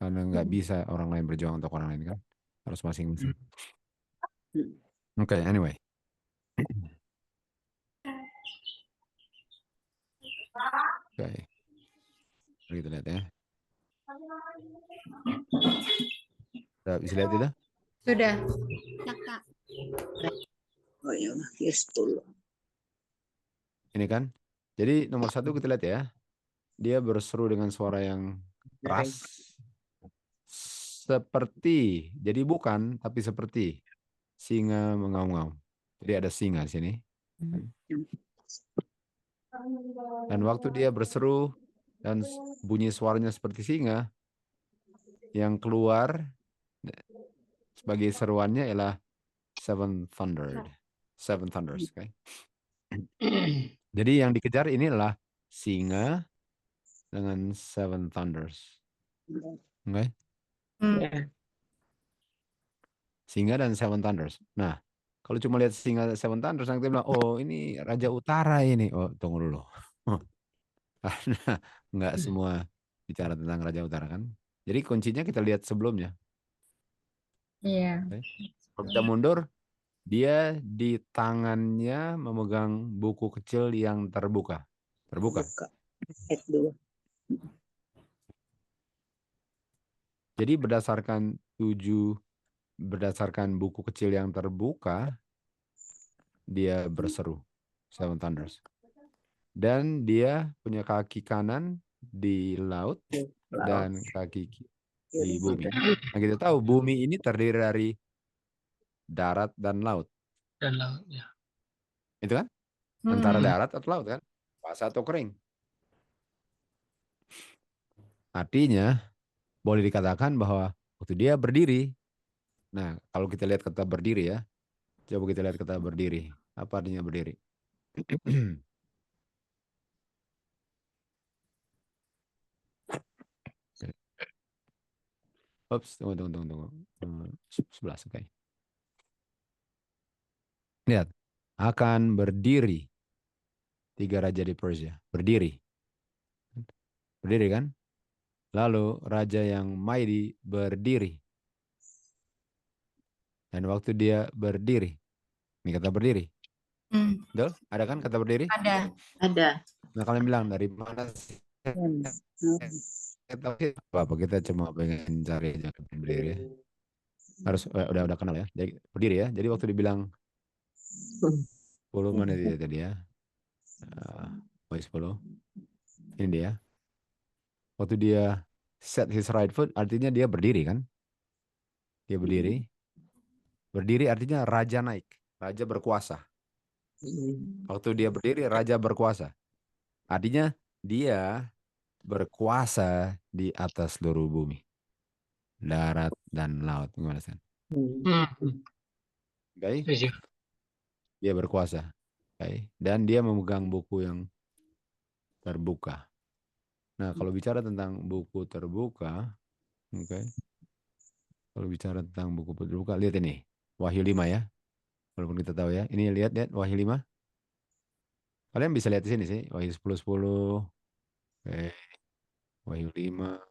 Karena nggak bisa orang lain berjuang untuk orang lain kan. Harus masing-masing. Oke, anyway. Oke. Mari kita lihat ya. Udah bisa lihat tidak? Sudah. Ya, Kak. Oh ya, yes tuh. Ini kan. Jadi nomor 1 kita lihat ya. Dia berseru dengan suara yang keras. Seperti. Jadi bukan, tapi seperti. Singa mengaum-ngaum. Jadi ada singa di sini. Dan waktu dia berseru dan bunyi suaranya seperti singa, yang keluar sebagai seruannya ialah Seven Thunders. Okay? Jadi yang dikejar ini adalah singa dengan Seven Thunders. Okay? Singa dan Seven Thunders. Nah, kalau cuma lihat singa Seven Thunders, nanti bilang, oh ini Raja Utara ini. Oh, tunggu dulu. Karena nggak semua bicara tentang Raja Utara kan. Jadi kuncinya kita lihat sebelumnya. Iya. Okay? Kalau kita mundur, dia di tangannya memegang buku kecil yang terbuka. Terbuka. Jadi berdasarkan buku kecil yang terbuka, dia berseru Seven Thunders. Dan dia punya kaki kanan di laut dan kaki kiri di bumi. Nah, kita tahu bumi ini terdiri dari darat dan laut. Dan laut, ya. Itu kan? Antara darat atau laut kan? Basah atau kering. Artinya, boleh dikatakan bahwa waktu dia berdiri, nah kalau kita lihat kata berdiri ya, coba kita lihat kata berdiri. Apa artinya berdiri? Oops, tunggu. 11, oke. Lihat, akan berdiri 3 raja di Persia. Berdiri kan? Lalu raja yang mighty berdiri. Dan waktu dia berdiri, ini kata berdiri. Betul? Ada kan kata berdiri? Ada. Nah, kalian bilang dari mana sih? Apa kita cuma pengen cari aja berdiri ya. Harus udah kenal ya. Jadi berdiri ya. Jadi waktu dibilang 10 mana dia tadi ya? 10. Ini dia. Waktu dia set his right foot, artinya dia berdiri kan? Dia berdiri. Berdiri artinya raja naik. Raja berkuasa. Waktu dia berdiri, raja berkuasa. Artinya dia berkuasa di atas seluruh bumi. Darat dan laut. Gimana, San? Okay? Dia berkuasa. Okay? Dan dia memegang buku yang terbuka. Nah, kalau bicara tentang buku terbuka, okay? Kalau bicara tentang buku terbuka, lihat ini. Wahyu 5 ya. Walaupun kita tahu ya. Ini lihat Wahyu 5. Kalian bisa lihat di sini sih. Wahyu 10:10. Okay. Wahyu 5.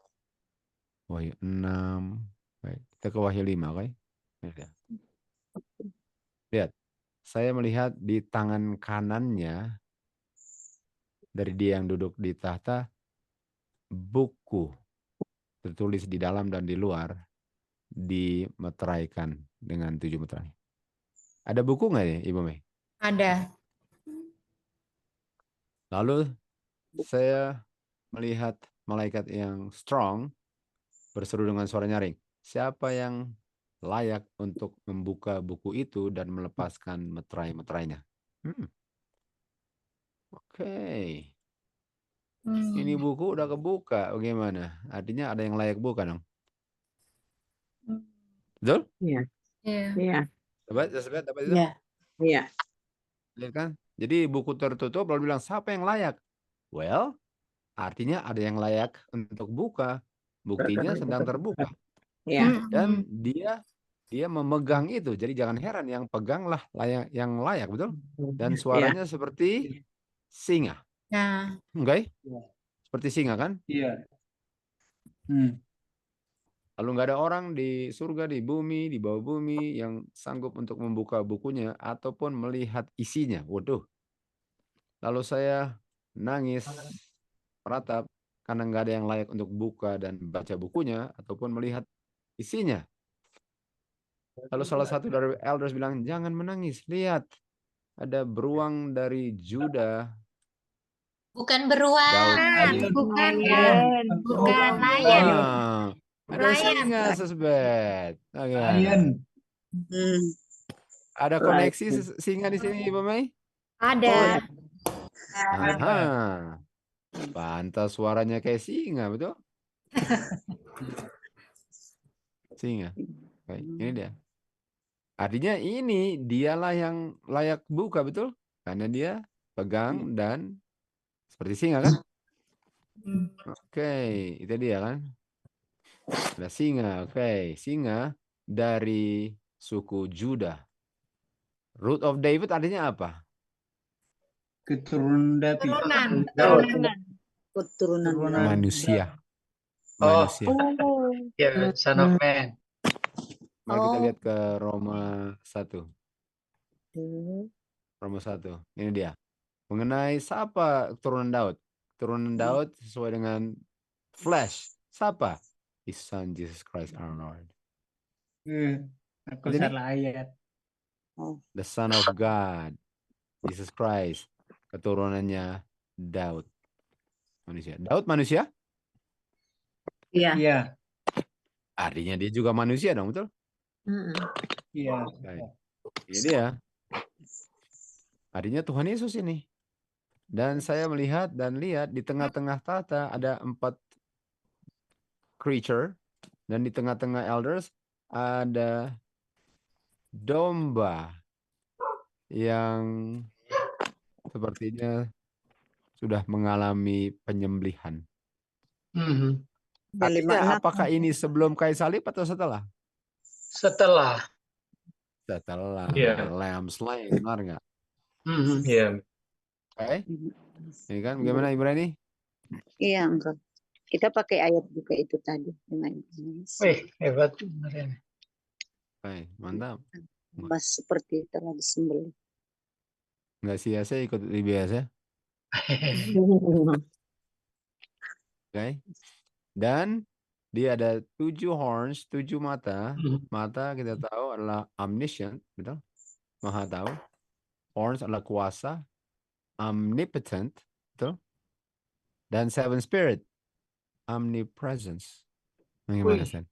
Wahyu 6. Okay. Kita ke Wahyu 5, oke? Okay? Lihat. Saya melihat di tangan kanannya dari dia yang duduk di tahta buku tertulis di dalam dan di luar dimeteraikan dengan 7 meterai. Ada buku nggak ya, Ibu Mei? Ada. Lalu saya melihat malaikat yang strong berseru dengan suara nyaring. Siapa yang layak untuk membuka buku itu dan melepaskan meterai-meterainya? Oke. Ini buku udah kebuka. Bagaimana? Artinya ada yang layak buka dong. Betul? Iya. Iya. Dapat itu? Iya. Lihat kan? Jadi buku tertutup lalu bilang siapa yang layak? Well, artinya ada yang layak untuk buka. Buktinya sedang terbuka. Iya. Dan dia memegang itu. Jadi jangan heran yang peganglah yang layak, betul? Dan suaranya seperti singa. Nah. Oke? Seperti singa kan? Iya. Lalu nggak ada orang di surga, di bumi, di bawah bumi yang sanggup untuk membuka bukunya ataupun melihat isinya. Waduh. Lalu saya nangis meratap karena nggak ada yang layak untuk buka dan baca bukunya ataupun melihat isinya. Lalu salah satu dari elders bilang, jangan menangis, lihat ada beruang dari Juda, Bukan Daud. beruang. Bukan ya. Lion. Bukan lion. Wah, ada Lion. singa, Sesbet. Lion. Ada koneksi singa di sini, Ibu Mei? Ada. Aha. Pantas suaranya kayak singa, betul? Singa. Oke, ini dia. Artinya ini dialah yang layak buka, betul? Karena dia pegang dan seperti singa, kan? Oke, itu dia kan. Ada singa, oke. Singa dari suku Juda. Root of David artinya apa? Keturunan David. Turunan. Keturunan Manusia. Oh. Manusia. Ya, son of man. Mari kita lihat ke Roma 1. Roma 1. Ini dia. Mengenai siapa keturunan Daud? Keturunan Daud sesuai dengan flesh. Siapa? His son Jesus Christ our Lord. Aku Jadi, salah ayat. the Son of God. Jesus Christ. Keturunannya Daud. Manusia. Daud manusia? Iya. Iya. Artinya dia juga manusia dong, betul? Iya. Baik. Ini dia. Artinya Tuhan Yesus ini. Dan saya melihat dan lihat di tengah-tengah tahta ada 4 creature. Dan di tengah-tengah elders ada domba yang sepertinya sudah mengalami penyembelihan. Artinya apakah ini sebelum kayu salib atau setelah? Setelah. Setelah. Iya. Lamb slain, benar nggak? Iya. Oke. Ini kan bagaimana Ibu Reni? Iya, enggak. Kita pakai ayat juga itu tadi dengan Wih, hebat. Beneran. Oke, mantap. Mas seperti telah disembelih. Nggak sia-sia ikut IBS ya. Oke. Dan dia ada 7 horns, 7 mata. Mata kita tahu adalah omniscient, betul? Maha tahu. Horns adalah kuasa. Omnipotent, betul? Dan 7 spirit, omnipresence. Bagaimana, Sen?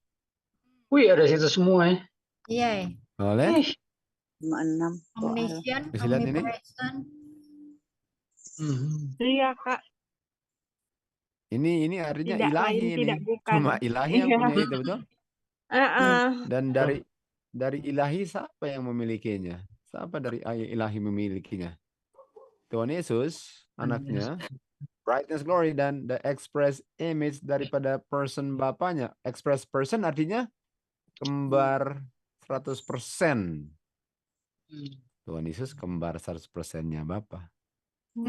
Wih, ada situ semua ya. Iya. Boleh? 6 Omniscient, Bisa lihat ini? omnipresent. Iya, Kak. Ini artinya Tidak ilahi lain, ini. tidak bukan. Cuma ilahi yang Iya. punya itu, betul? Dan dari ilahi siapa yang memilikinya? Siapa dari ilahi memilikinya? Tuhan Yesus, anaknya, brightness, glory, dan the express image daripada person Bapaknya. Express person artinya kembar 100%. Tuhan Yesus kembar 100%-nya Bapa.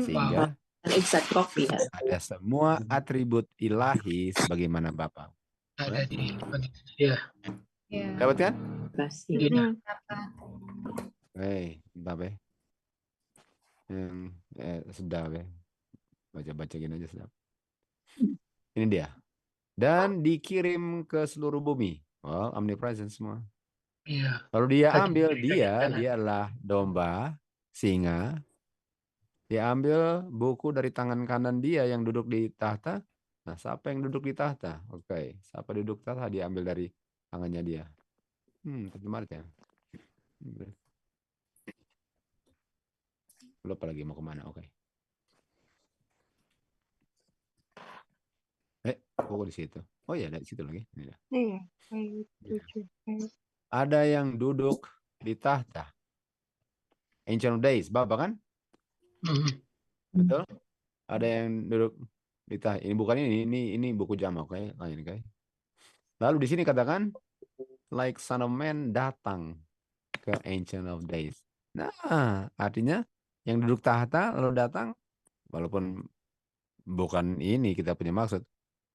Sehingga exact copy ya. ada semua atribut ilahi sebagaimana Bapa. Ada di ya. Dapat kan? Iya. Hei, mantap ya. Sedap ya. Baca-baca gini aja sedap. Ini dia. Dan dikirim ke seluruh bumi. Well, omnipresent semua. Iya. Lalu dia ambil, dia adalah domba, singa. Dia ambil buku dari tangan kanan dia yang duduk di tahta. Nah, siapa yang duduk di tahta? Oke, siapa duduk di tahta? Dia ambil dari tangannya dia. Terjemah ya. Lupa lagi mau kemana? Oke. Kok di situ? Oh iya, dari situ lagi. Ini Iya. ada yang duduk di tahta. Ancient of Days, Bapak kan? Betul? Ada yang duduk di tahta. Ini bukan ini buku jamak, oke? Lain, oke? Lalu di sini katakan like Son of Man datang ke Ancient of Days. Nah, artinya yang duduk tahta lalu datang, walaupun bukan ini kita punya maksud,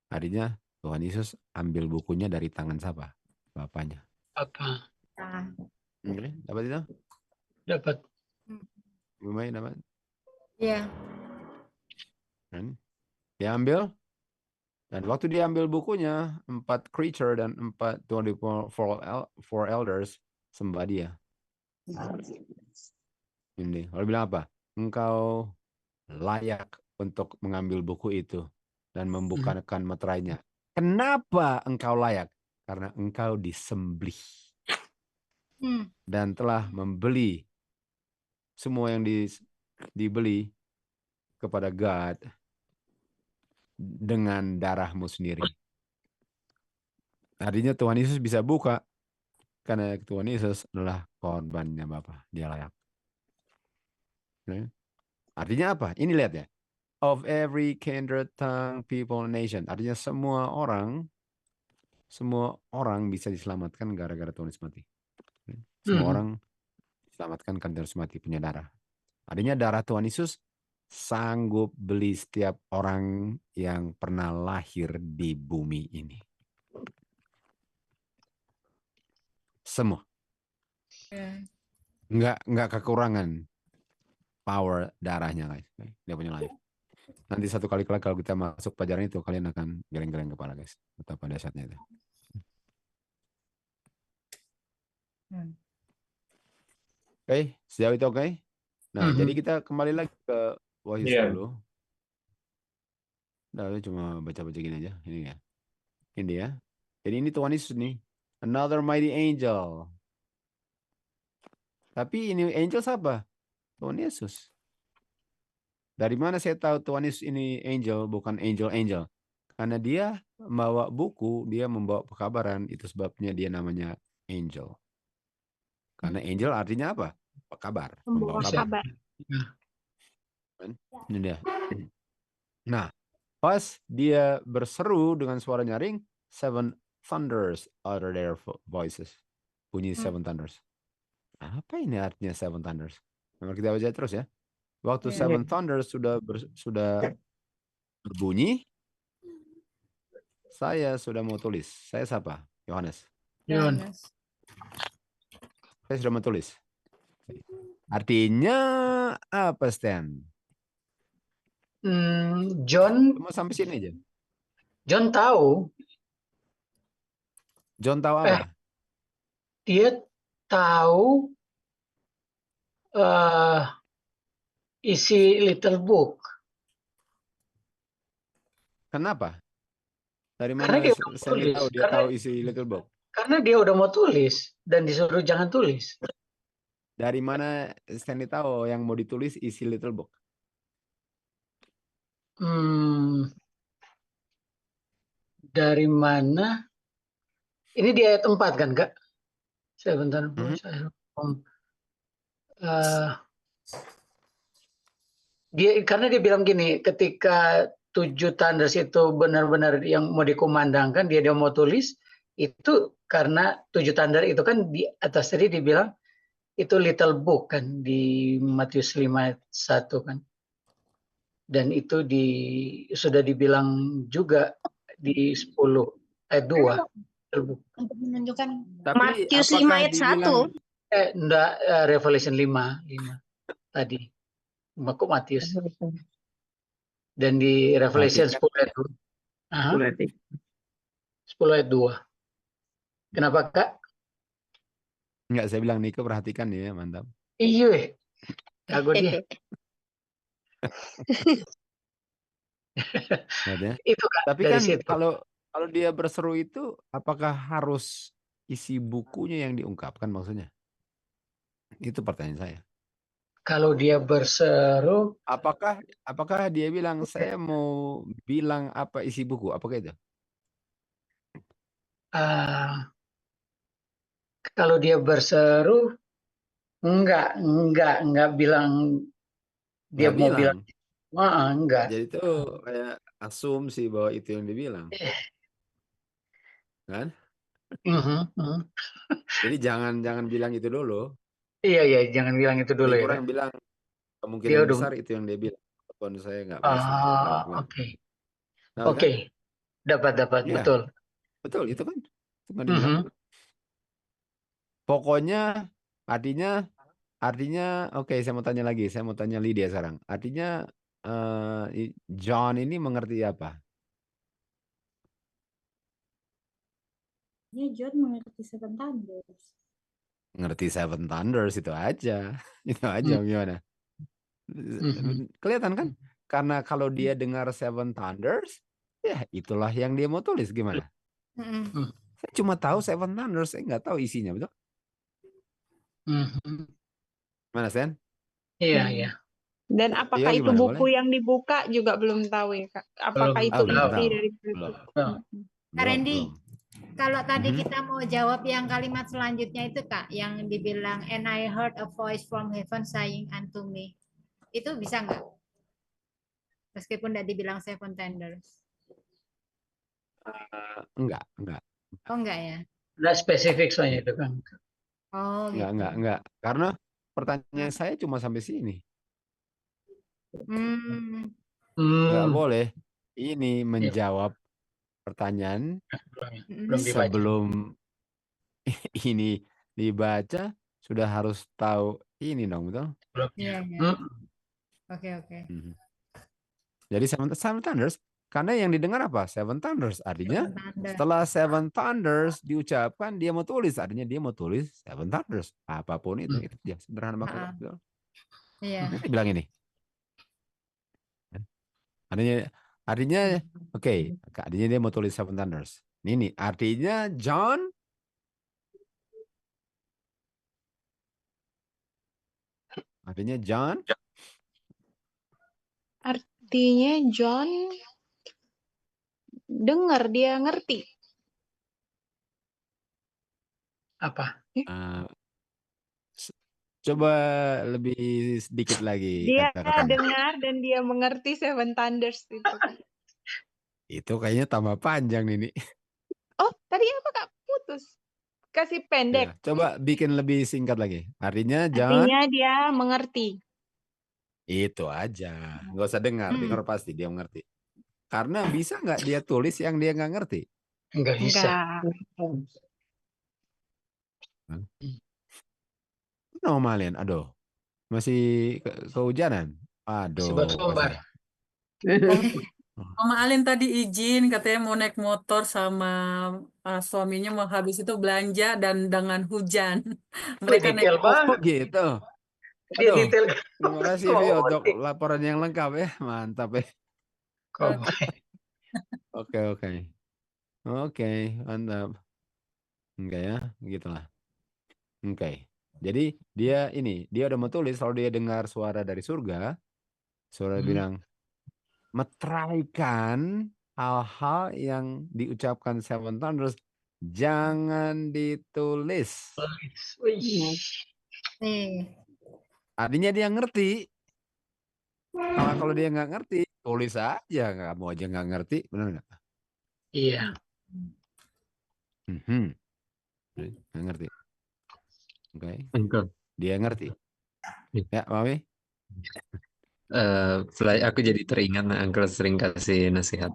artinya Tuhan Yesus ambil bukunya dari tangan siapa? Bapaknya. Apa? Ah. Oke, dapat itu? Dapat. Lumayan dapat. Iya. Kan? Dia ambil. Dan waktu dia ambil bukunya, 4 creature dan 4 elders sembah dia. Ini, lalu bilang apa? Engkau layak untuk mengambil buku itu dan membukakan meterainya. Kenapa engkau layak? Karena engkau disembelih dan telah membeli semua yang dibeli kepada God dengan darahmu sendiri. Artinya Tuhan Yesus bisa buka karena Tuhan Yesus adalah korbannya Bapa. Dia layak. Artinya apa? Ini lihat ya. Of every kindred, tongue, people, nation. Artinya semua orang bisa diselamatkan gara-gara Tuhan Yesus mati. Semua orang diselamatkan karena Tuhan Yesus mati punya darah. Artinya darah Tuhan Yesus sanggup beli setiap orang yang pernah lahir di bumi ini. Semua. Nggak kekurangan power darahnya, guys. Dia punya life. Nanti satu kali kalau kita masuk pelajaran itu, kalian akan geleng-geleng kepala, guys. Betapa dahsyatnya itu. Oke, sejauh itu oke? Nah, jadi kita kembali lagi ke Wahyu 10. Nah, cuma baca-baca gini aja. Ini ya. Ini ya. Jadi ini Tuhan Yesus nih. Another mighty angel. Tapi ini angel siapa? Tuhan Yesus. Dari mana saya tahu Tuhan Yesus ini angel, bukan angel-angel? Karena dia membawa buku, dia membawa pekabaran. Itu sebabnya dia namanya angel. Karena angel artinya apa? Kabar. Membawa kabar. Ini dia. Nah, pas dia berseru dengan suara nyaring, 7 thunders utter their voices. Bunyi 7 thunders. Apa ini artinya 7 thunders? Nah, kita baca terus ya. Waktu 7 thunders sudah berbunyi, saya sudah mau tulis. Saya siapa? Yohanes. Saya sudah mau tulis. Artinya apa, Stan? John Cuma sampai sini aja. John tahu. John tahu apa? Dia tahu isi little book. Kenapa? Dari Karena mana dia udah Sandy tulis. tahu dia tahu isi little book? Karena dia udah mau tulis dan disuruh jangan tulis. Dari mana Stanley tahu yang mau ditulis isi little book? Dari mana? Ini di ayat 4 kan, Kak? Sebentar, karena dia bilang gini, ketika 7 thunders itu benar-benar yang mau dikumandangkan, dia mau tulis, itu karena 7 thunder itu kan di atas tadi dibilang itu little book kan di Matius 5:1 kan. Dan itu sudah dibilang juga di 10 ayat 2. Untuk menunjukkan Matius 5 ayat 1. Enggak, Revelation 5 tadi. Kok Matius? Dan di Revelation 10 ayat 2. 10 ayat 2. Kenapa, Kak? Enggak, saya bilang Niko perhatikan ya, mantap. Iya. Jago dia. Itu Kak. Tapi dari kan situ. kalau dia berseru itu, apakah harus isi bukunya yang diungkapkan maksudnya? Itu pertanyaan saya. Kalau dia berseru, apakah dia bilang saya mau bilang apa isi buku? Apakah itu? kalau dia berseru, enggak bilang dia mau bilang. Enggak. Jadi itu kayak asumsi bahwa itu yang dibilang. Kan? Jadi jangan bilang itu dulu. Iya, jangan bilang itu dulu ya. Orang bilang kemungkinan besar itu yang dia bilang. Walaupun saya nggak pasti. Oke. Dapat, Iya, betul. betul itu kan. Itu kan dibilang. Mhm. Pokoknya artinya oke, saya mau tanya lagi. Saya mau tanya Lydia sekarang. Artinya John ini mengerti apa? Ini John mengerti Seven Thunders. Ngerti Seven Thunders itu aja. Itu aja Hmm. gimana? Mhm. Kelihatan kan? Karena kalau dia dengar Seven Thunders, ya itulah yang dia mau tulis gimana? Mm-mm. Saya cuma tahu Seven Thunders, saya nggak tahu isinya, betul? Mhm. Mana Sen? Iya. Dan Iya apakah itu gimana buku boleh? yang dibuka juga belum tahu ya, Kak. Apakah Belum itu Belum tahu. inti tahu. dari buku? Belum. Kak Randy, Belum. kalau tadi Mhm. kita mau jawab yang kalimat selanjutnya itu Kak, yang dibilang and I heard a voice from heaven saying unto me. Itu bisa nggak? Meskipun tidak dibilang Seven Thunders. Enggak. Oh enggak ya? Nggak spesifik soalnya itu kan. Oh gitu. Enggak. Karena pertanyaan saya cuma sampai sini. Hmm. Enggak Hmm. boleh ini menjawab pertanyaan Belum dibaca. sebelum ini dibaca sudah harus tahu ini dong, betul? Belum. Iya, iya. Hmm. Oke. Mhm. Jadi Seven Thunders, karena yang didengar apa? Seven Thunders. Artinya Seven Thunders. setelah Seven Thunders diucapkan, dia mau tulis. Artinya dia mau tulis Seven Thunders. Apapun itu ya sederhana banget. Ha-ha. Betul? Iya. Nanti bilang ini. Artinya oke, artinya dia mau tulis Seven Thunders. Ini artinya John Artinya John dengar, dia ngerti. Apa? eh, coba lebih sedikit lagi Dia kata-katanya. dengar dan dia mengerti Seven Thunders itu. Itu kayaknya tambah panjang ini. Oh, tadi apa Kak? Putus. Kasih Ya, pendek. coba bikin lebih singkat lagi. Artinya John Artinya dia mengerti. itu aja. Nggak usah dengar pasti dia mengerti. Karena bisa nggak dia tulis yang dia nggak ngerti? Nggak bisa. Enggak. Normalin, aduh. Masih kehujanan. Sebab Aduh, sombar. masih. Mama Alin tadi izin katanya mau naik motor sama suaminya mau habis itu belanja dan dengan hujan. Mereka naik Detail Oh banget. gitu. Dia Aduh, detail. terima kasih Vio untuk laporan yang lengkap ya. Mantap ya. Oke. Oke, mantap. Enggak ya, begitulah. Oke. Jadi dia udah mau tulis kalau dia dengar suara dari surga, suara bilang meteraikan hal-hal yang diucapkan Seven Thunders jangan ditulis. Wih. Nih. Artinya dia ngerti. Kalau dia nggak ngerti, tulis aja. Kamu aja nggak ngerti, benar nggak? Iya. Nggak ngerti. Oke. Uncle, Dia ngerti. Ya, Mami. aku jadi teringat Uncle sering kasih nasihat.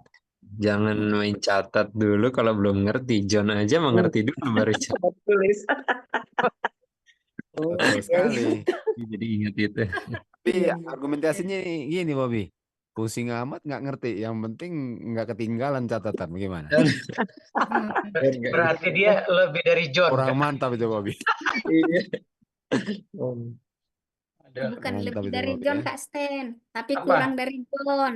Jangan main catat dulu kalau belum ngerti. John aja mengerti dulu baru catat. Tulis. Betul sekali. Jadi ingat itu. Tapi argumentasinya gini, Bobby. Pusing amat nggak ngerti. Yang penting nggak ketinggalan catatan. Bagaimana? Berarti dia lebih dari John. Kurang Kan? mantap itu, Bobby. Iya. Bukan Mantap lebih itu, dari Bobby, John ya. Kak Stan, tapi Apa? kurang dari John.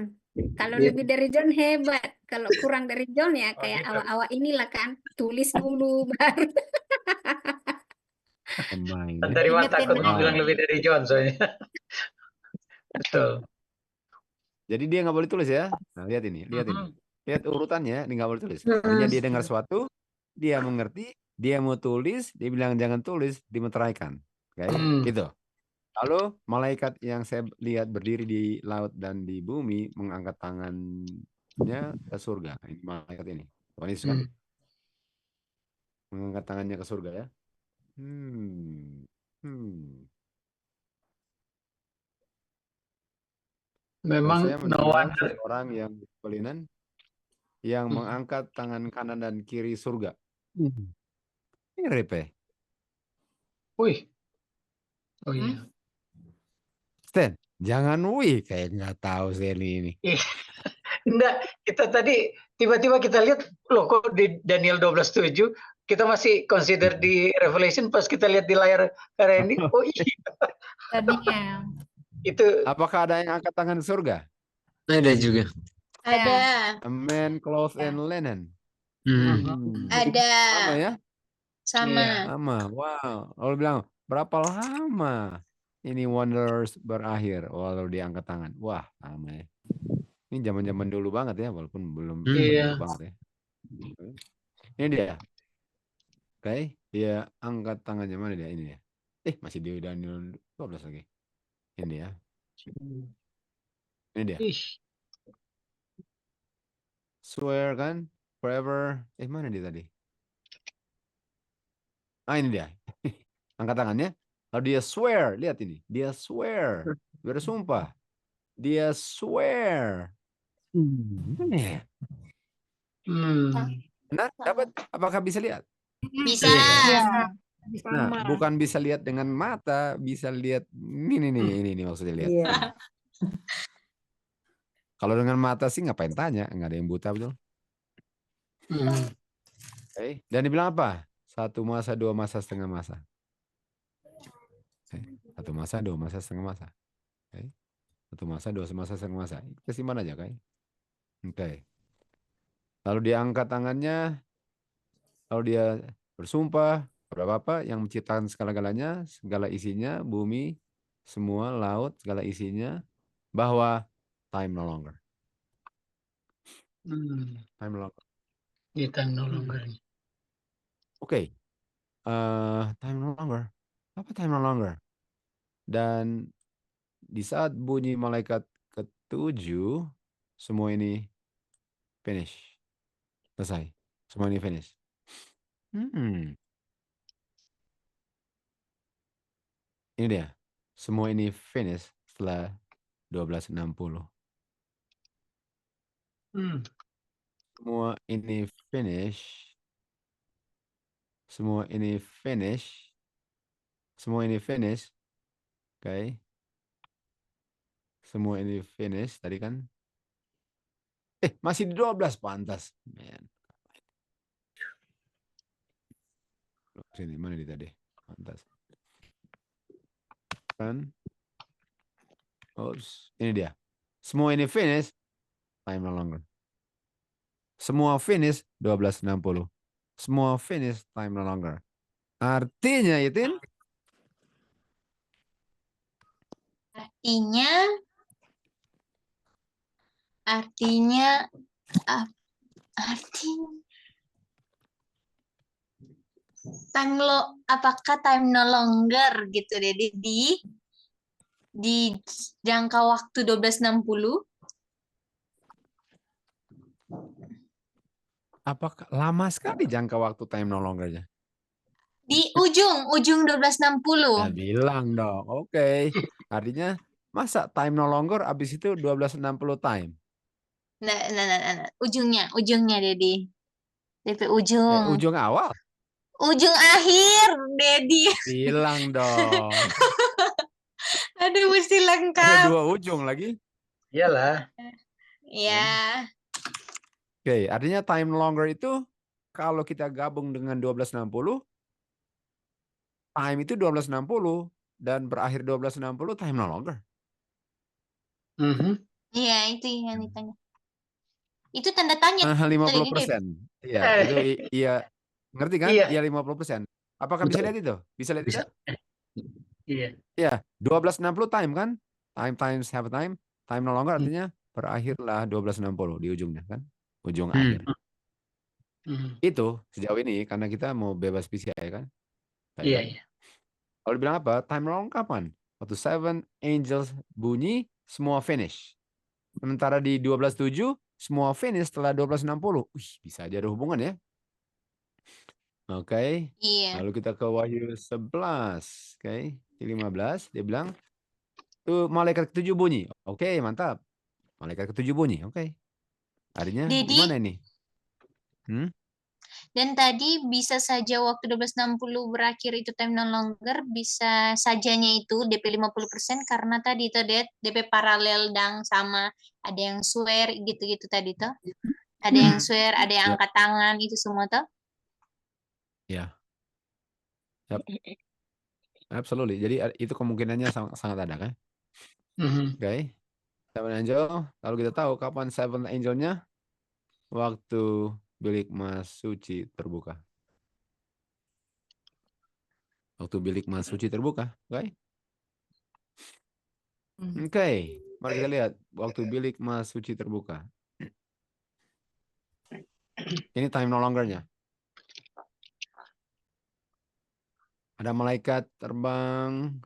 Kalau Iya. lebih dari John hebat. Kalau kurang dari John ya Oh, kayak gitu. awak-awak inilah kan. Tulis dulu baru. Pemain. Tadi Ingat takut yang mau nanya. bilang lebih dari John soalnya. Betul. Jadi dia nggak boleh tulis ya. Nah, lihat ini. Lihat urutannya, dia nggak boleh tulis. Artinya dia dengar sesuatu, dia mengerti, dia mau tulis, dia bilang jangan tulis, dimeteraikan. Oke, gitu. Lalu malaikat yang saya lihat berdiri di laut dan di bumi mengangkat tangannya ke surga. Ini malaikat ini. Tuhan Yesus kan? Mengangkat tangannya ke surga ya. Memang Saya no mendengar wonder. seorang yang kelinan. yang mengangkat tangan kanan dan kiri surga. Mirip ya. Wih. Oh iya. Stan, jangan wih kayak nggak tahu Stanley ini. Enggak, kita tadi tiba-tiba kita lihat loh kok di Daniel 12:7 kita masih consider di Revelation, pas kita lihat di layar karya ini, oh iya. Daniel. Itu Apakah ada yang angkat tangan surga? Ada juga. Ada. A man clothed in linen. Hmm. Ada. Sama ya? Sama. Iya. Sama. Wow. Lalu bilang, berapa lama ini wonders berakhir? Lalu dia angkat tangan. Wah, sama ya. Ini zaman-zaman dulu banget ya, walaupun belum Iya. dulu banget ya. Ini dia. Oke, dia angkat tangannya, mana dia? Ini dia. Masih di Daniel 12 lagi. Ini ya. Ini dia. Ih. Swear kan, forever. Mana dia tadi? Ini dia. Angkat tangannya. Lalu dia swear. Lihat ini. Dia swear. Bersumpah. Dia swear. Benar. Benar? Dapat? Apakah bisa lihat? Bisa. Nah, bukan bisa lihat dengan mata, bisa lihat ini maksudnya lihat. Iya. Kalau dengan mata sih ngapain tanya? Nggak ada yang buta, betul? Oke. Dan dibilang apa? 1 masa, 2 masa, setengah masa. 1 masa, 2 masa, setengah masa. Oke. 1 masa, 2 masa, setengah masa. Kesimpan aja, kan? Oke. Lalu dia angkat tangannya. Lalu dia bersumpah kepada Bapa yang menciptakan segala-galanya, segala isinya, bumi, semua, laut, segala isinya, bahwa time no longer. Time no longer. Time no longer. Oke. Time no longer. Apa time no longer? Dan di saat bunyi malaikat ke-7, semua ini finish. Selesai. Semua ini finish. Ini dia. Semua ini finish setelah 1260. Semua ini finish. Semua ini finish. Semua ini finish. Oke. Semua ini finish tadi kan. Masih di 12 pantas. Man. Sini mana dia tadi? Pantas. Kan? Ini dia. Semua ini finish. Time no longer. Semua finish 1260. Semua finish time no longer. Artinya itu artinya apakah time no longer gitu deh di jangka waktu 1260? apakah lama sekali jangka waktu time no longer-nya? Di ujung 1260. Nah, bilang dong. Oke. Artinya masa time no longer abis itu 1260 time? Nah. Ujungnya Dedi. DP ujung. Ujung awal? Ujung akhir, Dedi. Bilang dong. Aduh, mesti Ada lengkap. 2 ujung lagi. Iyalah. Ya. Oke, artinya time no longer itu kalau kita gabung dengan 1260, time itu 1260 dan berakhir 1260 time no longer. Iya, itu yang ditanya. Itu tanda tanya. 50%. Iya, itu iya. Ngerti kan? Iya 50%. Apakah bisa lihat itu? Bisa lihat itu? Iya. Iya, 1260 time kan? Time times have a time. Time no longer artinya berakhirlah 1260 di ujungnya kan? Ujung akhir. Itu sejauh ini karena kita mau bebas PCI kan? Iya. Kalau dibilang apa? Time no longer kapan? Waktu 7 angels bunyi, semua finish. Sementara di 12:7 semua finish setelah 1260. Bisa aja ada hubungan ya. Oke. Iya. Lalu kita ke Wahyu 11. Oke. Di 15 dia bilang tuh malaikat ke-7 bunyi. Oke, mantap. Malaikat ke-7 bunyi. Oke. Artinya Dedi, gimana ini? Hmm? Dan tadi bisa saja waktu 1260 berakhir itu time no longer, bisa sajanya itu DP 50% karena tadi itu DP paralel dan sama ada yang swear gitu-gitu tadi tuh. Ada yang swear, ada yang Ya. angkat tangan itu semua tuh. Ya, yep. Absolutely. Jadi itu kemungkinannya sangat ada kan? Mhm. Oke. Seven angel. Lalu kita tahu kapan seven angelnya? Waktu bilik emas suci terbuka. Waktu bilik emas suci terbuka, oke? Oke, mari kita lihat waktu bilik emas suci terbuka. Ini time no longer-nya. Ada malaikat terbang,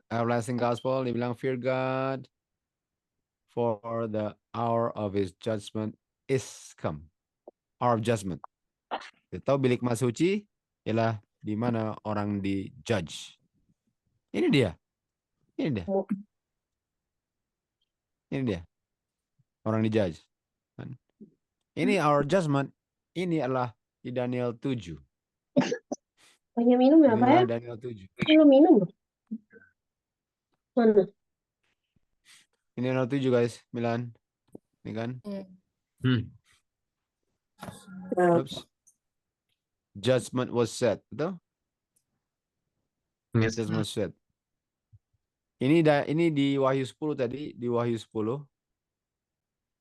everlasting gospel, dibilang fear God, for the hour of his judgment is come. Hour of judgment. Kita tahu bilik emas suci ialah di mana orang di judge. Ini dia. Ini dia. Ini dia. Orang di judge. Ini our judgment. Ini adalah di Daniel 7. Banyak minum ya, Pak ya? Inilah Daniel 7. Belum minum loh. Mana? Ini Daniel 7 guys, Milan. Ini kan. Oops. Judgment was set, betul? Yes. Judgment was set. Ini di Wahyu 10 tadi, di Wahyu 10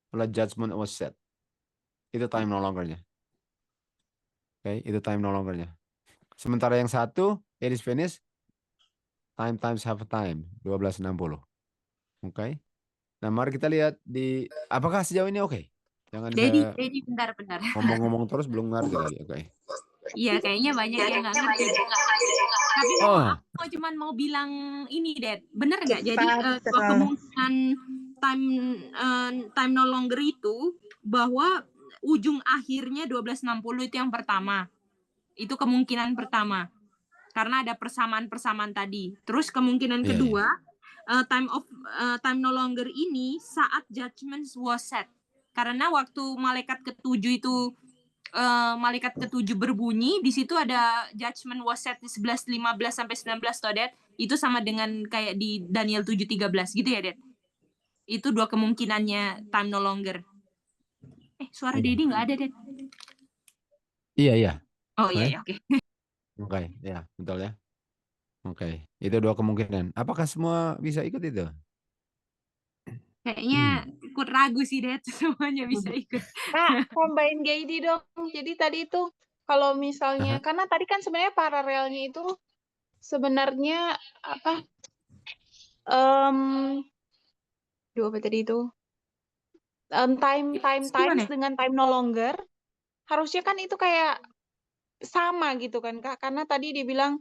adalah judgment was set. Itu time no longer-nya. Oke, itu time no longer-nya. Sementara yang satu, it is finished. Time times half a time, 1260. Oke. Nah, mari kita lihat apakah sejauh ini oke? Jangan Dedi, saya bentar. ngomong-ngomong terus belum ngerti lagi. Oke. Iya, kayaknya banyak yang nggak ngerti. Tapi aku cuman mau bilang ini, Dad. Bener nggak? Jadi kemungkinan time no longer itu bahwa ujung akhirnya 1260 itu yang pertama. Itu kemungkinan pertama. Karena ada persamaan-persamaan tadi. Terus kemungkinan kedua, time no longer ini saat judgment was set. Karena waktu malaikat ketujuh itu malaikat ketujuh berbunyi, di situ ada judgment was set di 11, 15 sampai 19 toh, Dad. Itu sama dengan kayak di Daniel 7:13 gitu ya, Dad. Itu dua kemungkinannya time no longer. Suara Dedi nggak ada, Dad. Iya. Oh iya, oke. Oke, ya, betul ya. Oke, itu dua kemungkinan. Apakah semua bisa ikut itu? Kayaknya ikut ragu sih, Dad. Semuanya bisa ikut. Kak, tambahin Gaidi dong. Jadi tadi itu kalau misalnya karena tadi kan sebenarnya paralelnya itu sebenarnya apa? Apa tadi itu? Times dengan time no longer. Harusnya kan itu kayak sama gitu kan, Kak? Karena tadi dibilang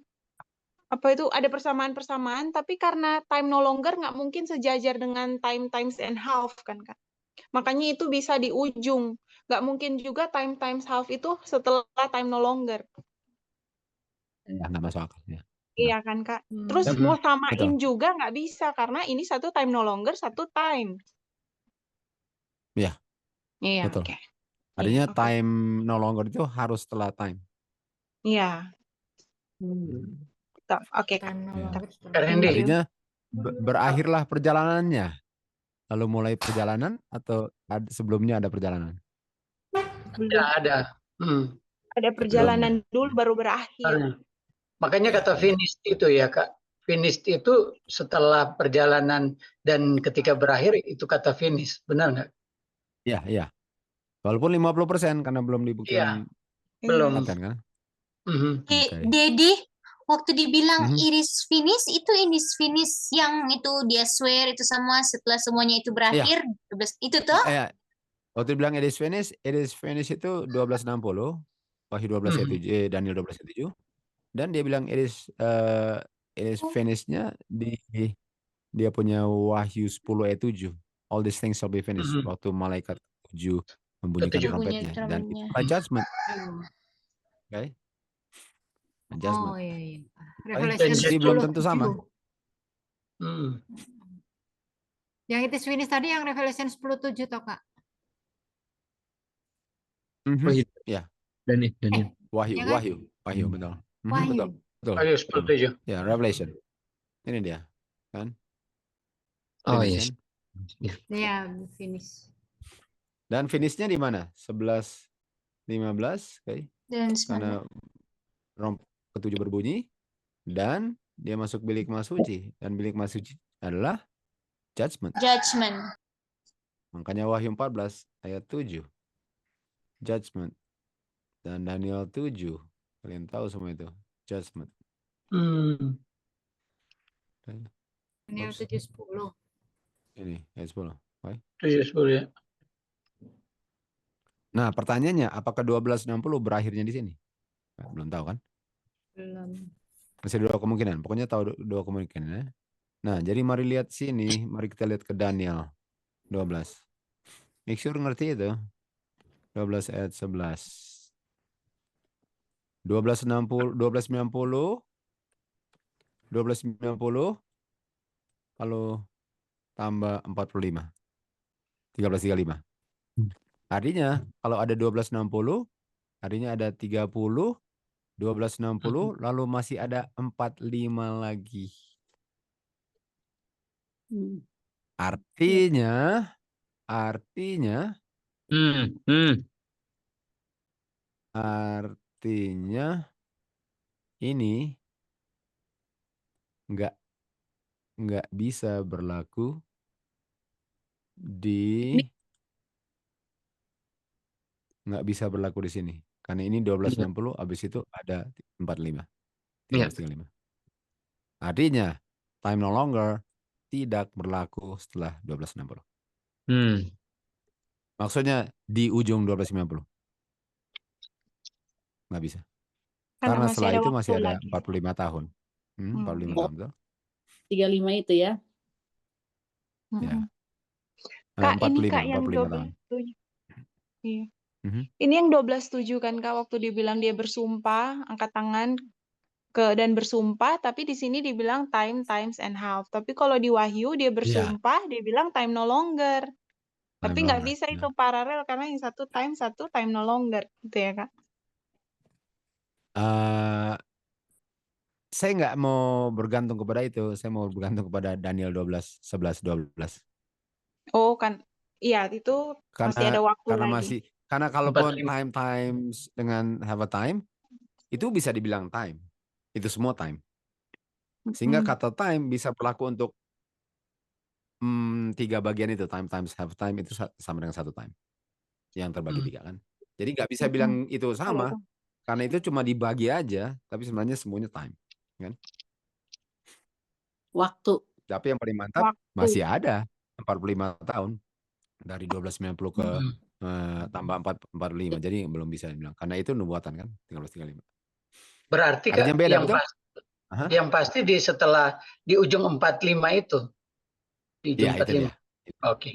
apa itu ada persamaan-persamaan, tapi karena time no longer nggak mungkin sejajar dengan time times and half kan, Kak? Makanya itu bisa di ujung. Nggak mungkin juga time times half itu setelah time no longer. Ya, nggak masuk akal. Ya. Iya kan, Kak? Terus mau samain juga nggak bisa, karena ini satu time no longer, satu time. Iya. Iya, betul. oke. Artinya time no longer itu harus setelah time. Iya. Oke, Kak. Artinya berakhirlah perjalanannya. Lalu mulai perjalanan atau sebelumnya ada perjalanan? Ada. Ada perjalanan dulu baru berakhir. Makanya kata finish itu ya, Kak. Finish itu setelah perjalanan dan ketika berakhir itu kata finish. Benar nggak? Iya. Walaupun 50% karena belum dibuktikan. Iya, belum. Kan? Dedi, waktu dibilang iris finish, itu iris finish yang itu dia swear itu semua setelah semuanya itu berakhir. Iya. Itu tuh? Waktu dibilang it is finish itu 1260. Wahyu 12:7, Daniel 12:7. Dan dia bilang it is finish-nya di dia punya Wahyu 10:7. All these things shall be finished. Waktu malaikat 7 membunyikan trompetnya. Dan itu judgment. Oke. Judgment. Oh iya. Jadi belum tentu sama. Yang itu finish tadi yang Revelation 10:7 toh, Kak? Mhm. Wahyu. Ya, Daniel. Wahyu, Ya kan? Wahyu, betul. Mhm, Wahyu. betul, betul. Ayo 10:7. Ya, Revelation. Ini dia, kan? Oh Finish, yes. kan? Ya. Ya, finish. Dan finishnya di mana? 11:15, oke. Dan Karena ketujuh berbunyi dan dia masuk bilik Maha Suci, dan bilik Maha Suci adalah judgment. judgment. Makanya Wahyu 14 ayat 7. Judgment. Dan Daniel 7. Kalian tahu semua itu. Judgment. Daniel Oops. 7:10. Ini ayat 10. Oke. 7:10 ya. Nah, pertanyaannya apakah 1260 berakhirnya di sini? Nah, belum tahu kan? Belum. Masih dua kemungkinan. Pokoknya tahu dua kemungkinan ya. Nah, jadi mari lihat sini, mari kita lihat ke Daniel 12. Make sure ngerti itu. 12 ayat 11. 1290 kalau tambah 45. 1335. Artinya kalau ada 1260, artinya ada 30, 1260, lalu masih ada 45 lagi. Artinya ini nggak bisa berlaku nggak bisa berlaku di sini karena ini 1260 habis itu ada 45 1335. Artinya time no longer tidak berlaku setelah 1260. Maksudnya di ujung 1290 nggak bisa karena masih setelah ada itu waktu masih ada lagi. 45 tahun. 45 tahun betul? 35 itu ya. Ya. Kak, ini 45 Kak yang 45 tahun. 12:7. Iya. Mhm. Ini yang 12:7 kan Kak, waktu dibilang dia bersumpah, angkat tangan dan bersumpah, tapi di sini dibilang time, times, and half. Tapi kalau di Wahyu dia bersumpah, dia bilang time no longer. Tapi Time nggak longer, bisa ya. itu paralel karena yang satu time no longer, gitu ya Kak? Saya nggak mau bergantung kepada itu. Saya mau bergantung kepada Daniel 12, 11, 12. Oh kan, iya itu masih ada waktu lagi. Karena kalaupun 45. time times dengan have a time, itu bisa dibilang time. Itu semua time. Sehingga kata time bisa berlaku untuk 3 bagian itu. Time times have a time itu sama dengan satu time. Yang terbagi 3 kan. Jadi nggak bisa bilang itu sama. Karena itu cuma dibagi aja. Tapi sebenarnya semuanya time. Kan? Waktu. Tapi yang paling mantap masih ada 45 tahun. Dari 1290 ke tambah 45. Jadi belum bisa dibilang. Karena itu nubuatan kan. 1335. Berarti artinya beda, betul? Yang pasti setelah di ujung 45 itu. Di ujung Ya, itu 45. dia. Oke.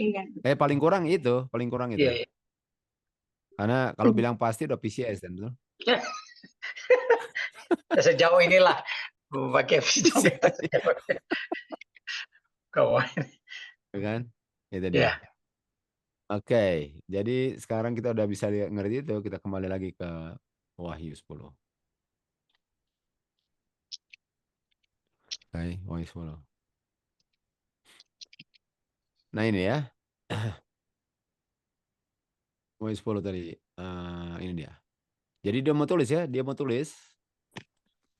Paling kurang itu. Iya, iya. Karena kalau bilang pasti udah PCS kan, betul? Sejauh inilah pakai visiometer. Kawan. Kan? Itu dia. Ya. Oke, jadi sekarang kita udah bisa ngerti itu. Kita kembali lagi ke Wahyu 10. Oke, Wahyu 10. Nah ini ya. Wahyu 10 tadi. Ini dia. Jadi dia mau tulis ya. Dia mau tulis.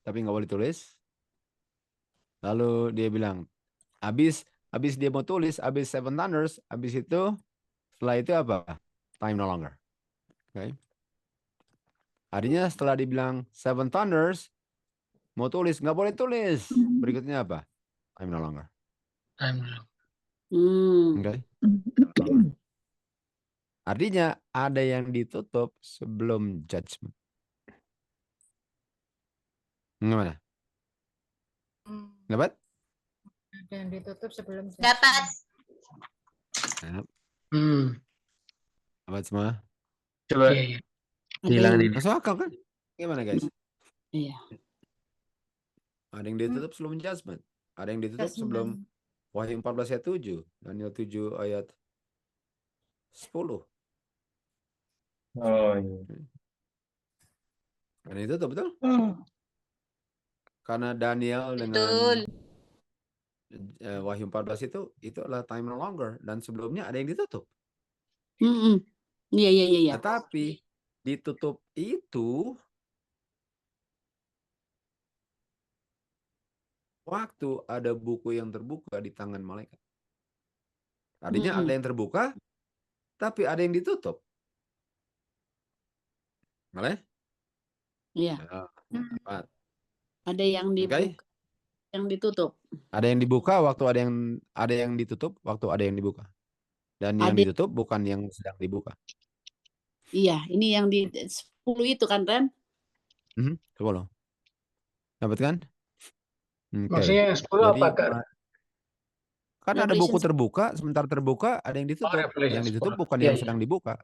Tapi nggak boleh tulis. Lalu dia bilang, habis dia mau tulis, habis Seven Thunders, habis itu, setelah itu apa? Time no longer. Oke. Artinya setelah dibilang Seven Thunders, mau tulis, nggak boleh tulis. Berikutnya apa? Time no longer. Time no longer. Oke. Artinya ada yang ditutup sebelum judgment. Gimana? Dapat? Ada yang ditutup sebelum Dapat. Dapat semua? Coba hilangin ini. Masuk akal kan? Gimana guys? Iya. Ada yang ditutup sebelum judgment. Ada yang ditutup sebelum Wahyu 14 ayat 7. Daniel 7 ayat 10. Oh iya. Karena itu tuh betul. Hmm. Karena Daniel dengan Betul. Wahyu 14 itu adalah time no longer, dan sebelumnya ada yang ditutup. Mm-mm. Iya, iya, iya, iya. Tetapi ditutup itu waktu ada buku yang terbuka di tangan malaikat. Tadinya Mm-mm. ada yang terbuka, tapi ada yang ditutup. Boleh? Iya. Ya, Hmm. tepat. Ada yang Oke. dibuka, yang ditutup. Ada yang dibuka waktu ada yang ditutup waktu ada yang dibuka. Dan yang Ada, ditutup bukan yang sedang dibuka. iya, ini yang di 10 itu kan, Ren? Coba lo. Dapat kan? Oke. Maksudnya yang 10 Jadi apa, Kak? kan ada buku Revelation terbuka, sebentar terbuka ada yang Oh, ditutup. Revelation Yang ditutup 10. bukan Iya, yang iya. sedang dibuka.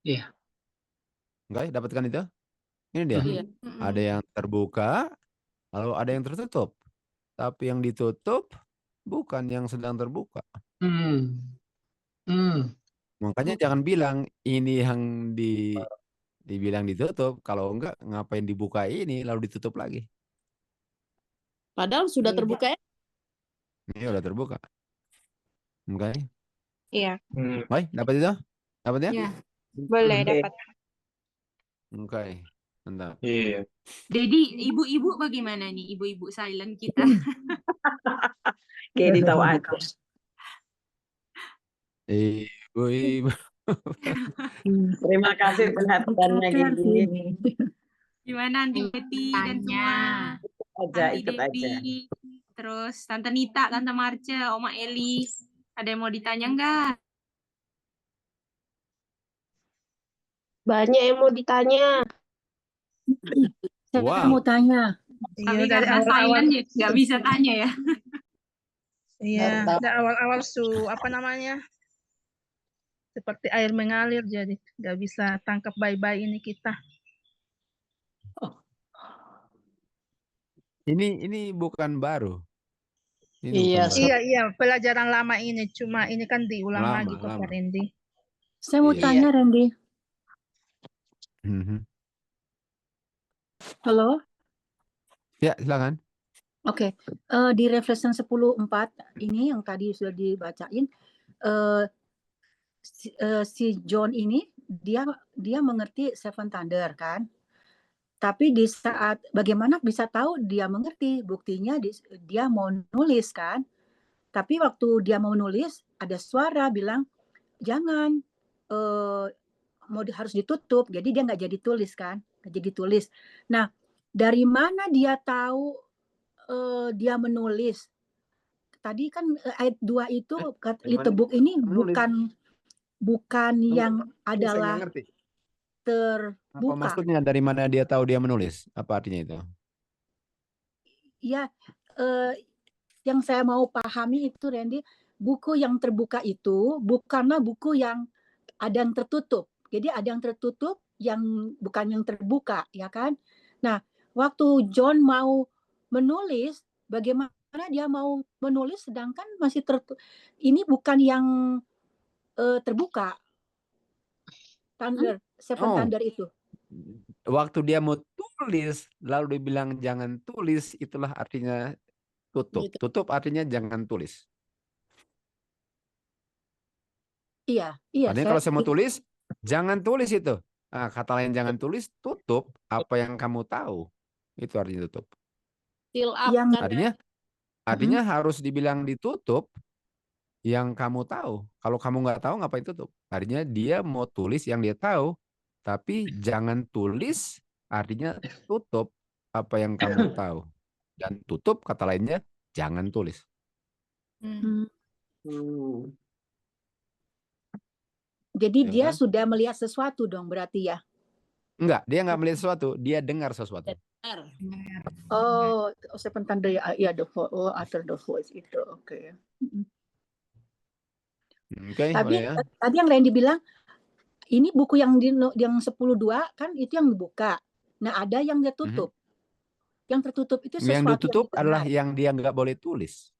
Iya. Oke, dapatkan itu? Ini dia. Iya. Ada yang terbuka, lalu ada yang tertutup. Tapi yang ditutup bukan yang sedang terbuka. Hmm. Hmm. Makanya jangan bilang ini yang dibilang ditutup. Kalau enggak, ngapain dibuka ini lalu ditutup lagi. Padahal sudah Beda. terbuka ya. Ini udah terbuka. Oke. Iya, Baik, dapat itu? Dapat ya? Ya. boleh Oke. dapat. Oke. Mantap. Iya. Jadi ibu-ibu bagaimana nih? Ibu-ibu silent kita. Kayak ditahu aja. Ibu-ibu. Terima kasih perhatiannya gini. Gimana Anti Betty dan Tanya. semua? Aja Anti ikut aja. Debbie, terus Tante Nita, Tante Marce, Oma Eli. Ada yang mau ditanya enggak? Banyak yang mau ditanya. Saya Wow. mau tanya. Tapi Iya, dari karena awal-awal. silent ya nggak bisa tanya ya. Iya, dari awal-awal apa namanya? Seperti air mengalir, jadi nggak bisa tangkap baik-baik ini kita. Ini bukan baru. Ini Iya, bukan baru. Iya, pelajaran lama ini. Cuma ini kan diulang Lama, lagi kok, lama. Pak Randy. Saya mau Iya. tanya, Randy. Mhm. Halo? Ya, silakan. Oke. Di Revelation 10:4 ini yang tadi sudah dibacain, si John ini dia mengerti Seven Thunder kan? Tapi di saat bagaimana bisa tahu dia mengerti? Buktinya dia mau nulis kan? Tapi waktu dia mau nulis ada suara bilang jangan, harus ditutup. Jadi dia nggak jadi tulis kan? Nggak jadi tulis. Nah, dari mana dia tahu dia menulis? Tadi kan ayat 2 itu little book ini bukan yang adalah ngerti. Apa terbuka. maksudnya dari mana dia tahu dia menulis? Apa artinya itu? Ya, yang saya mau pahami itu Randy, buku yang terbuka itu bukanlah buku yang ada yang tertutup. Jadi ada yang tertutup yang bukan yang terbuka, ya kan? Nah, waktu John mau menulis, bagaimana dia mau menulis sedangkan masih tertutup. Ini bukan yang terbuka. Thunder, Seven Oh. Thunder itu. Waktu dia mau tulis, lalu dibilang jangan tulis, itulah artinya tutup. Gitu. Tutup artinya jangan tulis. Iya. Artinya kalau saya mau tulis, jangan tulis itu. Nah, kata lain jangan tulis, tutup apa yang kamu tahu. Itu artinya tutup. Fill up kan. Artinya harus dibilang ditutup yang kamu tahu. Kalau kamu nggak tahu, ngapain tutup? Artinya dia mau tulis yang dia tahu, tapi jangan tulis artinya tutup apa yang kamu tahu. Dan tutup kata lainnya jangan tulis. Jadi Ya dia kan? sudah melihat sesuatu dong berarti ya? Enggak, dia nggak melihat sesuatu, dia dengar sesuatu. Oh, Seven Thunder ya, After the Voice itu, oke. Oke, Tapi boleh ya. tadi yang Randy bilang ini buku yang 10.2 kan itu yang dibuka. Nah, ada yang tertutup. Yang tertutup itu sesuatu Yang ditutup yang adalah yang dia nggak boleh tulis.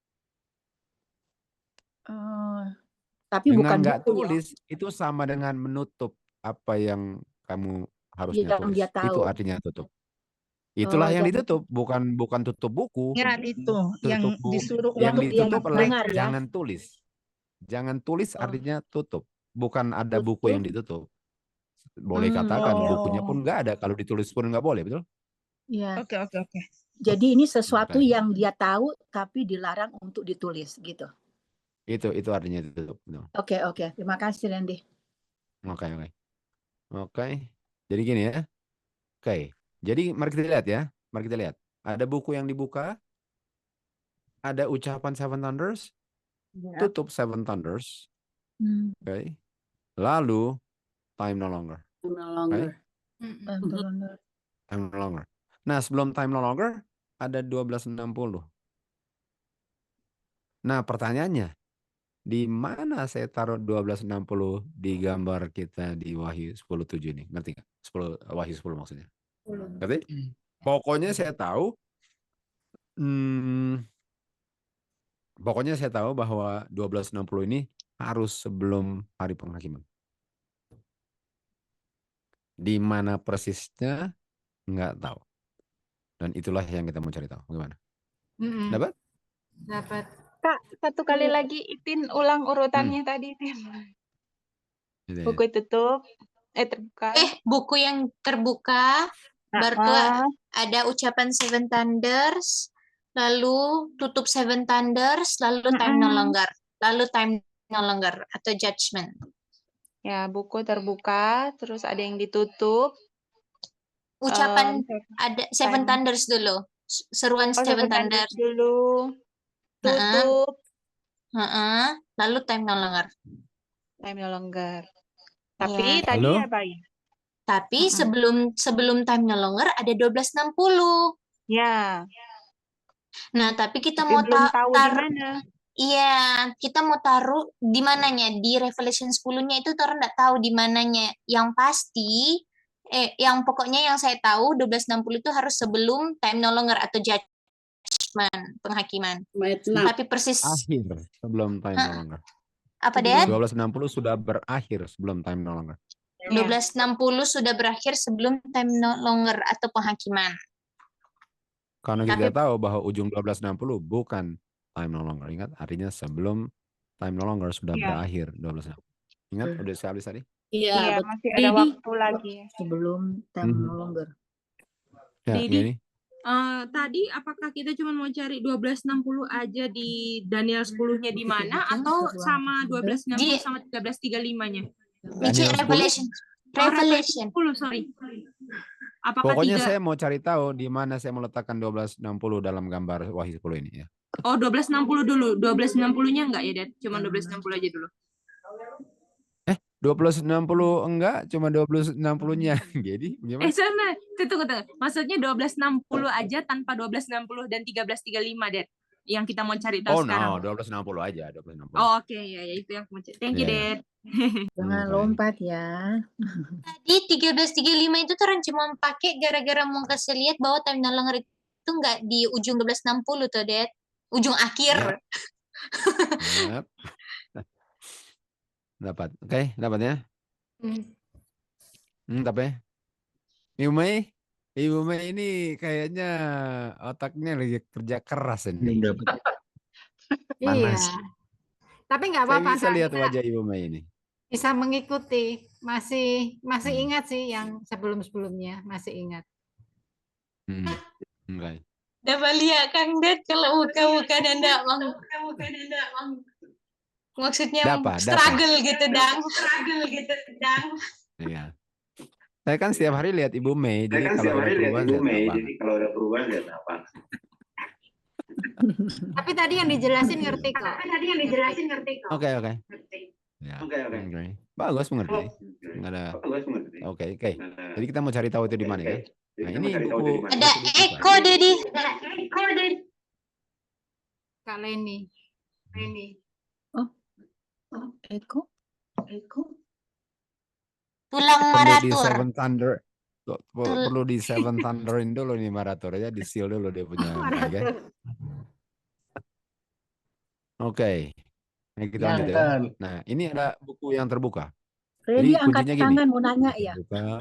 tapi Dengan bukan nggak buku ya. tulis itu sama dengan menutup apa yang kamu harusnya Yang tulis. dia Itu tahu. artinya tutup. Itulah Oh, yang jadi ditutup, bukan tutup buku. Ya, itu yang Tutup buku. disuruh Yang untuk yang ditutup adalah dengar ya. jangan tulis. Jangan tulis Oh, artinya tutup. Bukan ada buku yang tutup. ditutup. Boleh katakan bukunya Oh, pun nggak ada. Kalau ditulis pun nggak boleh, betul? Ya. oke. Jadi ini sesuatu Makanya. yang dia tahu tapi dilarang untuk ditulis gitu. Itu artinya tutup. Betul. Oke. Terima kasih Randy. Oke. Jadi gini ya. Oke. Jadi mari kita lihat ya. Mari kita lihat. Ada buku yang dibuka. Ada ucapan Seven Thunders. Ya. Tutup Seven Thunders. Oke. Lalu time no longer. No Oke. longer. Time no longer. Nah, sebelum time no longer ada 1260. Nah, pertanyaannya, di mana saya taruh 1260 di gambar kita di Wahyu 10:7 ini? Ngerti nggak? 10 Wahyu 10 maksudnya. Ngerti? Pokoknya saya tahu bahwa 1260 ini harus sebelum hari penghakiman. Di mana persisnya nggak tahu. Dan itulah yang kita mau cari tahu. Bagaimana? Dapat? Kak, satu kali lagi Itin ulang urutannya tadi, Itin. Gitu ya. Buku tutup, terbuka. Buku yang terbuka, baru tuh ada ucapan Seven Thunders, lalu tutup Seven Thunders, lalu time no longer, lalu time no longer atau judgment. Ya, buku terbuka, terus ada yang ditutup. Ucapan ada Seven Thunders dulu, seruan Seven Thunders dulu, tutup, lalu time no longer. Time no longer. Tapi tadi Halo? apa ya? Tapi sebelum time no longer ada 1260. Ya. Nah, tapi kita Tapi mau belum tahu di taruh. mana. Iya, kita mau taruh di mananya? Di Revelation 10-nya itu taruh nggak tahu di mananya. Yang pasti, yang pokoknya yang saya tahu 1260 itu harus sebelum time no longer atau judgment, penghakiman. Tapi persis Akhir sebelum time no longer. apa deh? 1260 sudah berakhir sebelum time no longer. 1260 sudah berakhir sebelum time no longer atau penghakiman. Karena kita tahu bahwa ujung 1260 bukan time no longer. Ingat, artinya sebelum time no longer sudah berakhir 1260. Ingat, udah saya habis tadi? Iya, masih ada waktu lagi. Sebelum time no longer. Ya, Didi, ini. tadi apakah kita cuma mau cari 1260 aja di Daniel 10-nya di mana atau sama 1260 sama 1335-nya? Revelation 10, sorry. Apakah Pokoknya tiga... saya mau cari tahu di mana saya meletakkan 1260 dalam gambar Wahyu 10 ini ya. Oh, 1260 dulu. 1260-nya enggak ya, Dad? Cuma 1260 aja dulu. 1260 enggak, cuma 1260-nya. Jadi gimana? Sana, tunggu. Maksudnya 1260 aja tanpa 1260 dan 1335, Dad. Yang kita mau cari tahu sekarang. 1260 aja, 1260. Oh, oke, ya itu yang mau cari. Thank you, Dad. Jangan lompat ya. Tadi 1335 itu orang cuma pakai gara-gara mau kasih lihat bahwa time no longer itu enggak di ujung 1260 tuh, Dad. Ujung akhir. Yep. Dapat. Oke, dapat ya? Tapi Ibu Mei ini kayaknya otaknya lagi kerja keras ini. Iya. Tapi nggak apa-apa. Saya bisa lihat wajah Ibu Mei ini. Bisa mengikuti. Masih ingat sih yang sebelum-sebelumnya. Masih ingat. Enggak. Dapat lihat Kang Dad kalau buka-buka dan enggak maksudnya struggle gitu, Dang. Iya. Saya kan setiap hari lihat Ibu Mei, jadi kalau ada perubahan lihat apa. Tapi tadi yang dijelasin ngerti kok. Oke. Ya. Bagus mengerti. Enggak ada. Oke. Jadi kita mau cari tahu itu di mana ya? Nah, ini buku. Ada Eko, Dedi. Kak Leni. Eko. Tulang maratur. Perlu di Seven Thunderin dulu nih maratur ya, di seal dulu dia punya. Oke. Nah, kita lanjut ya. Nah, ini ada buku yang terbuka. Randy angkat kuncinya gini. tangan mau nanya ya. Terbuka.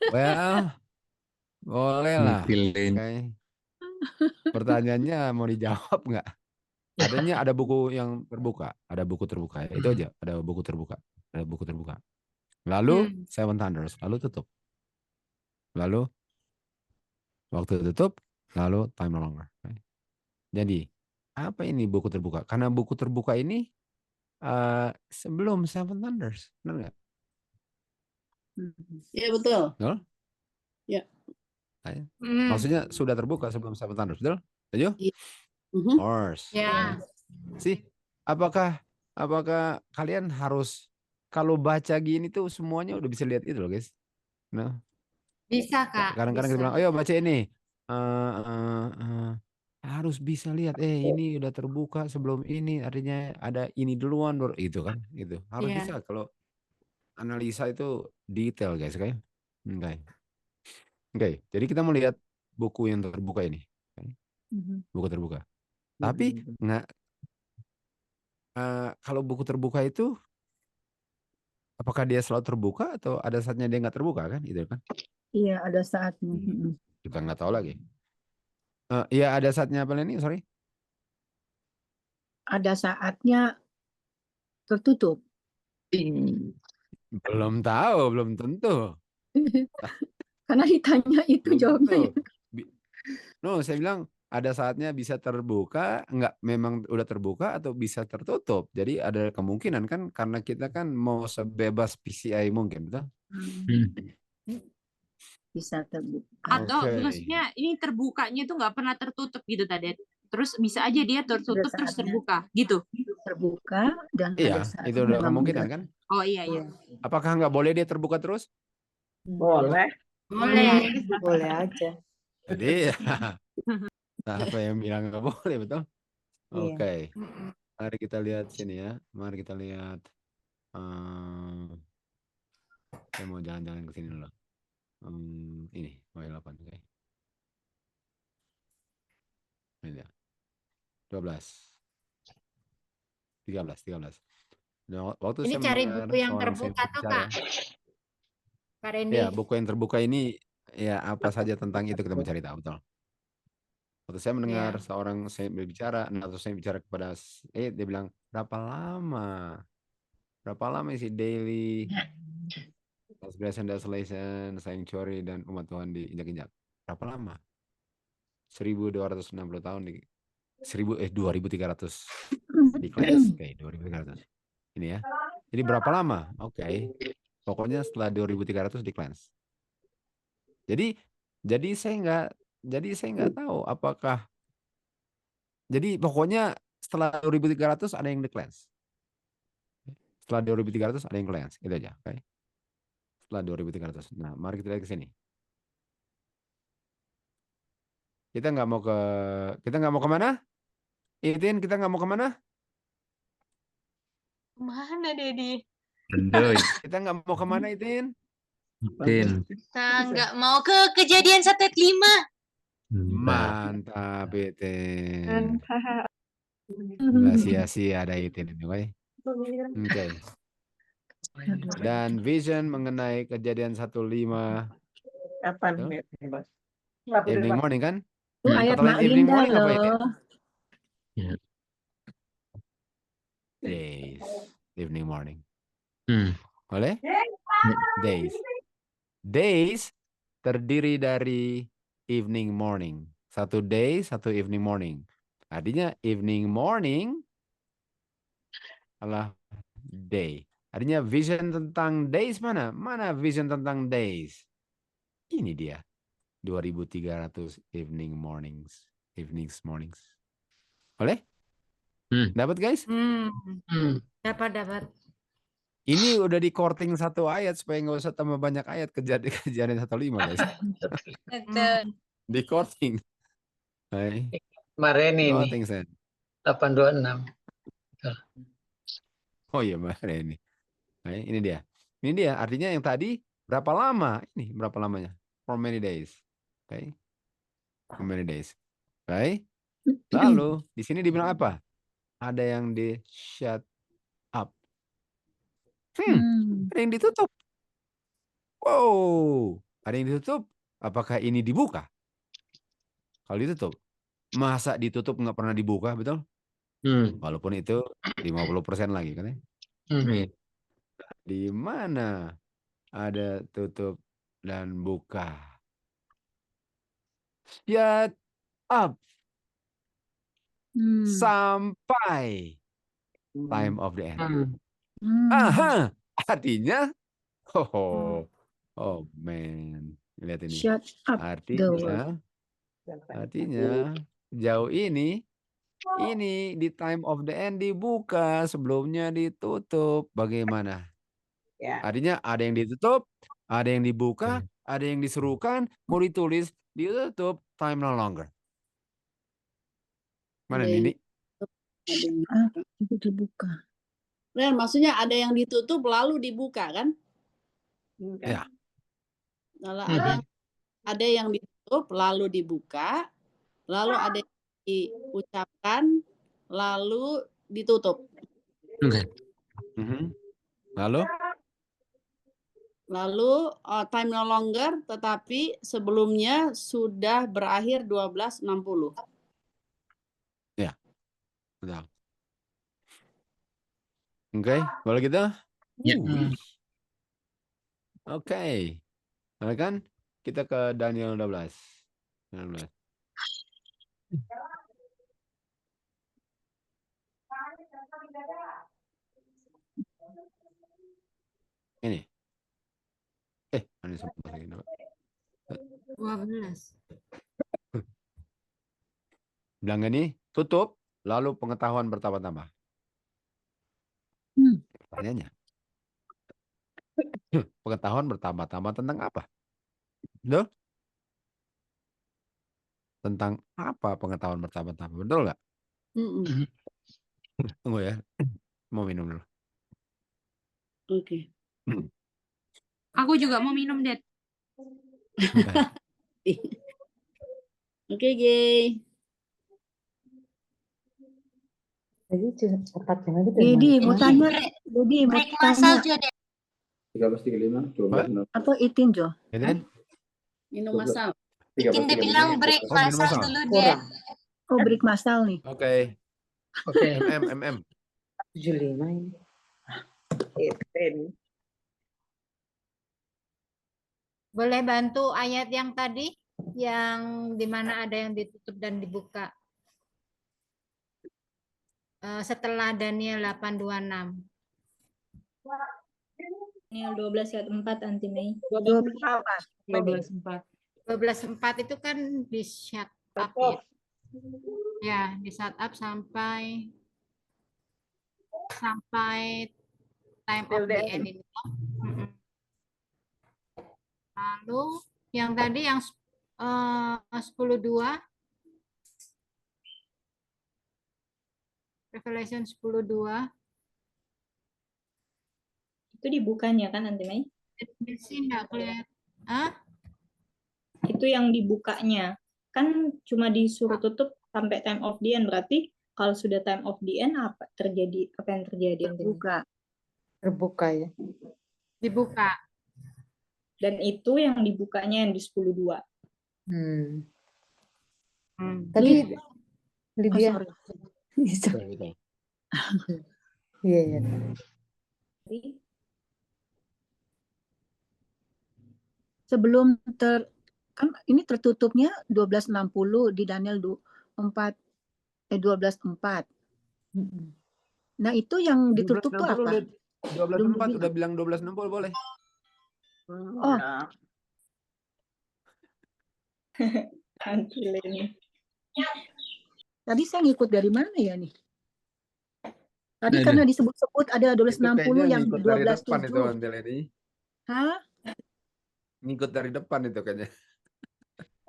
Well, boleh lah. Ngupilin. Oke. Pertanyaannya mau dijawab nggak? Adanya ada buku yang terbuka, ada buku terbuka ya. Itu aja, ada buku terbuka, ada buku terbuka. Lalu Seven Thunders, lalu tutup. Lalu waktu tutup, lalu Time No Longer. Jadi apa ini buku terbuka? Karena buku terbuka ini sebelum Seven Thunders, benar nggak? Iya betul. Betul? Ya. Maksudnya sudah terbuka sebelum Seven Thunders, betul? Setuju? Course. Ya. Sih, apakah kalian harus kalau baca gini tuh semuanya udah bisa lihat itu loh, guys. Nah, Bisa, Kak. kadang-kadang kita Bisa. bilang, ayo baca ini. Harus bisa lihat, ini udah terbuka sebelum ini, artinya ada ini duluan, baru itu kan, itu harus Iya. bisa. Kalau analisa itu detail, guys, kan? Oke. Jadi kita mau lihat buku yang terbuka ini, buku terbuka. Tapi nggak, kalau buku terbuka itu, apakah dia selalu terbuka atau ada saatnya dia nggak terbuka kan, itu kan? Iya, ada saatnya. Kita nggak tahu lagi. Iya, ada saatnya apa ini? Sorry. Ada saatnya tertutup. Belum tahu, belum tentu. Karena ditanya itu Belum jawabannya. tentu. No, saya bilang ada saatnya bisa terbuka, nggak memang udah terbuka atau bisa tertutup. Jadi ada kemungkinan kan, karena kita kan mau sebebas PCI mungkin, betul? Bisa terbuka. Atau Oke. maksudnya ini terbukanya itu nggak pernah tertutup gitu tadi. Terus bisa aja dia tertutup Ada terus saatnya. terbuka gitu. Terbuka dan Iya, ada saatnya itu udah memang kemungkinan benar. kan. Oh iya iya. Apakah nggak boleh dia terbuka terus? Boleh. Boleh. Boleh aja. Jadi apa yang bilang nggak boleh, betul? Iya. Oke. Mari kita lihat sini ya. Mari kita lihat. Saya mau jalan-jalan ke sini dulu. Ini Y8. Oke. Ini dia. 12. 13. Nah, waktu Ini saya cari mendengar buku yang seorang terbuka saintis tuh, bicara, Kak. Kak Randy. ya buku yang terbuka ini ya apa saja tentang itu kita mencari tahu, betul. Waktu saya mendengar Iya. seorang saya berbicara, atau saya bicara kepada dia bilang berapa lama sih daily transgression, desolation, sanctuary dan umat Tuhan diinjak-injak? Berapa lama? 1260 tahun di 2300 di kelas. Oke, 2300. Ini ya. Jadi berapa lama? Oke. Pokoknya setelah 2300 di cleanse. Jadi saya nggak tahu apakah. Jadi pokoknya setelah 2300 ada yang di cleanse. Setelah 2300 ada yang cleanse. Itu aja, oke. Setelah 2300. Nah, mari kita lihat ke sini. Kita nggak mau kemana? Itin, kita nggak mau kemana? Mana, Dedi? Aduh, Kita nggak mau kemana, Itin? Tin. Kita nggak mau ke kejadian 1 ayat 5. Mantap, Itin. Nggak sia-sia ada Itin ini, oke. Oke. Dan vision mengenai kejadian 1:5 Kapan? evening morning kan? Itu ayat Kata lain Mak evening Linda morning apa itu? loh. Days, evening morning. Hmm. Boleh? Days. Days terdiri dari evening morning. Satu day, satu evening morning. Artinya evening morning adalah day. Artinya vision tentang days mana? Mana vision tentang days? Ini dia. 2300 evenings mornings. Boleh? Dapat guys? Dapat. Ini udah di korting satu ayat supaya nggak usah tambah banyak ayat kejadian 1:5 guys. Di korting. Hai. Kemarin ini. Korting Sen. 826. Oh iya kemarin ini. Hai, ini dia. Ini dia. Artinya yang tadi berapa lama? Ini berapa lamanya? For many days. Oke. For many days. Baik. Lalu di sini dibilang apa? Ada yang di shut up. Hmm. Ada yang ditutup. Wow, ada yang ditutup. Apakah ini dibuka? Kalau ditutup, masa ditutup nggak pernah dibuka, betul? Walaupun itu 50% lagi kan ya? Di mana ada tutup dan buka? Shut up sampai time of the end. Aha, artinya, oh man, lihat ini. Shut up the world. Artinya jauh ini di time of the end dibuka, sebelumnya ditutup. Bagaimana? Ya. Artinya ada yang ditutup, ada yang dibuka, ada yang disuruhkan, mau ditulis, ditutup, time no longer. Mana Ada yang Nini? ditutup, ada yang Itu dibuka. Ren, maksudnya ada yang ditutup lalu dibuka kan? Ya. Kalau ada yang ditutup lalu dibuka, lalu ada yang diucapkan lalu ditutup. Lalu time no longer, tetapi sebelumnya sudah berakhir 12.60. Ya, betul. Oke, kalau gitu? Ya. Oke. Nah, kan kita ke Daniel 12. Ini. Ini sempat lagi. 12. Bilang ini tutup, lalu pengetahuan bertambah-tambah. Pertanyaannya. Pengetahuan bertambah-tambah tentang apa? Betul? Tentang apa pengetahuan bertambah-tambah? Betul nggak? Tunggu ya. Mau minum dulu. Oke. Aku juga mau minum, Det. Oke, Gay. Jadi mau tanya, Break masal Jo, Det. 13.35, 12. Apa itin Jo? Minum masal. Itin dia bilang break Oh, minum masal masal. dulu, Det. Oh, break masal nih. Oke. MM. 75 ini. Boleh bantu ayat yang tadi, yang di mana ada yang ditutup dan dibuka. Setelah Daniel 8:26. Daniel 12 ayat 4 Anti Mei. 12:4. 12:4 itu kan di shut up ya. Ya, di shut up sampai time of the end ini. Lalu yang tadi yang 10:2 Revelation 10:2 Itu dibukanya kan Anti Mei? sih enggak kelihatan. Itu yang dibukanya. Kan cuma disuruh tutup sampai time of the end. Berarti kalau sudah time of the end apa yang terjadi? Terbuka ya. Dibuka. Dan itu yang dibukanya yang di 10:2. Tapi Lydia. Iya. Sebelum kan ini tertutupnya 12.60 di Daniel 12:4. Nah, itu yang ditutup tuh apa? 12.4 udah bilang 12.60 boleh. Oh. Tadi saya ngikut dari mana ya nih? Tadi karena disebut-sebut ada 12.60 yang 12.7. Hah? Ngikut dari depan itu kayaknya.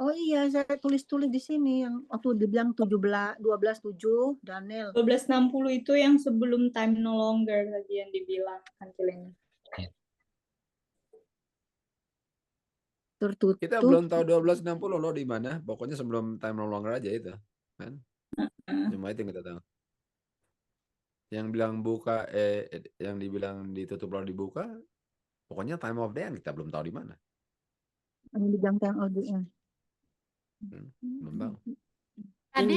Oh iya, saya tulis-tulis di sini yang waktu dibilang 12:7 Daniel. 12:60 itu yang sebelum time no longer tadi yang dibilang kantilenya. Tertutup. Kita belum tahu 12:60 loh di mana. Pokoknya sebelum time no longer aja itu, kan? Cuma itu yang kita tahu. Yang bilang buka, yang dibilang ditutup lalu dibuka, pokoknya time of day kita belum tahu di mana. Yang dibilang time of the end. Belum tahu. Tadi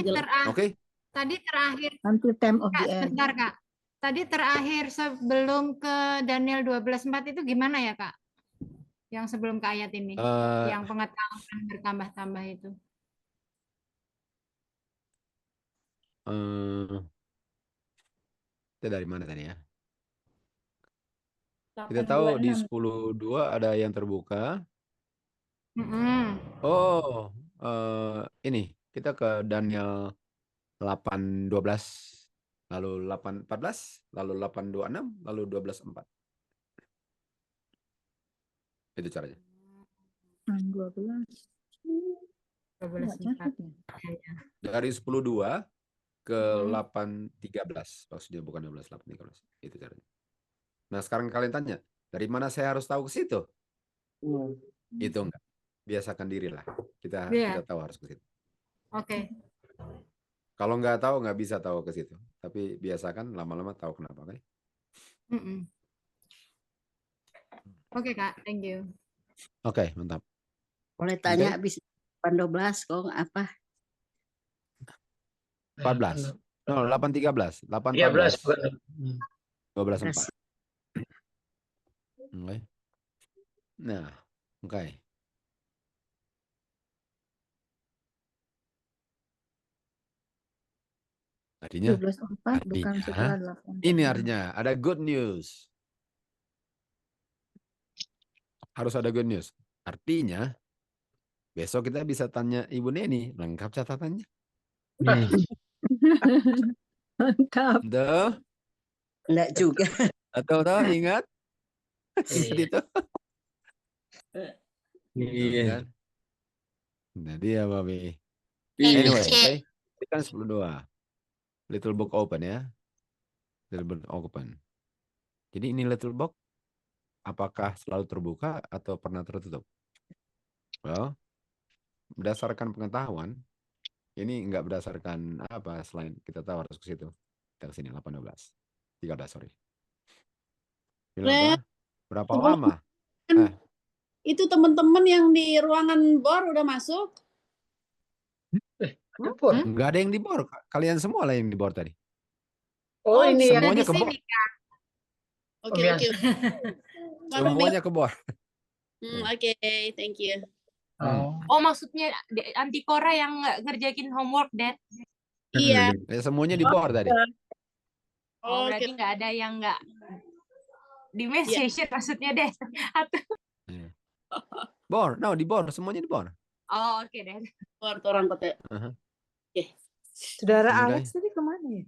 Oke. Tadi terakhir Until time of the Kak, end. sebentar Kak. Tadi terakhir sebelum ke Daniel 12:4 itu gimana ya Kak? Yang sebelum ke ayat ini, yang pengetahuan bertambah-tambah itu. Itu dari mana tadi ya? Kita tahu di 10:2 ada yang terbuka. Oh, ini kita ke Daniel 8:12, lalu 8:14, lalu 8:26, lalu 12:4. Itu caranya. 12. Dari 10:2 ke 8:13, maksudnya bukan 12, 8:13. Itu caranya. Nah, sekarang kalian tanya, dari mana saya harus tahu ke situ? Itu enggak. Biasakan diri lah. Kita tahu harus ke situ. Oke. Kalau nggak tahu, nggak bisa tahu ke situ. Tapi biasakan lama-lama tahu kenapa. Oke Kak, thank you. Oke, mantap. Boleh tanya habis 12 kok apa? 14. No, 8:13. 13. 12:4. Oke. Nah, oke. Artinya, 12:4 bukan setelah 8. ini artinya ada good news. Harus ada good news. Artinya, besok kita bisa tanya Ibu Neni, lengkap catatannya. Lengkap. Tuh. Enggak juga. Atau ingat? Ingat itu? Iya. Nah, dia Babi. Anyway, okay. Ini kan 10:2. Little book open ya. Little book open. Jadi ini little book apakah selalu terbuka atau pernah tertutup? Well, berdasarkan pengetahuan, ini enggak berdasarkan apa selain kita tahu harus ke situ. Kita ke sini 8:12. 13, sorry. Berapa lama? Itu teman-teman yang di ruangan bor udah masuk? Enggak ada yang di bor. Kalian semua lah yang di bor tadi. Oh, ini semuanya ke bor. Oke. Semuanya ke bor. Oke, thank you. Oh, maksudnya Antikora yang nggak ngerjain homework, Dad? Iya. Semuanya di bor tadi. Oh, berarti nggak ada yang nggak di message maksudnya, Dad. Bor, di bor, semuanya di bor. Oh, oke, Dad. Bor orang kota. Oke. Saudara Alex tadi kemana ya?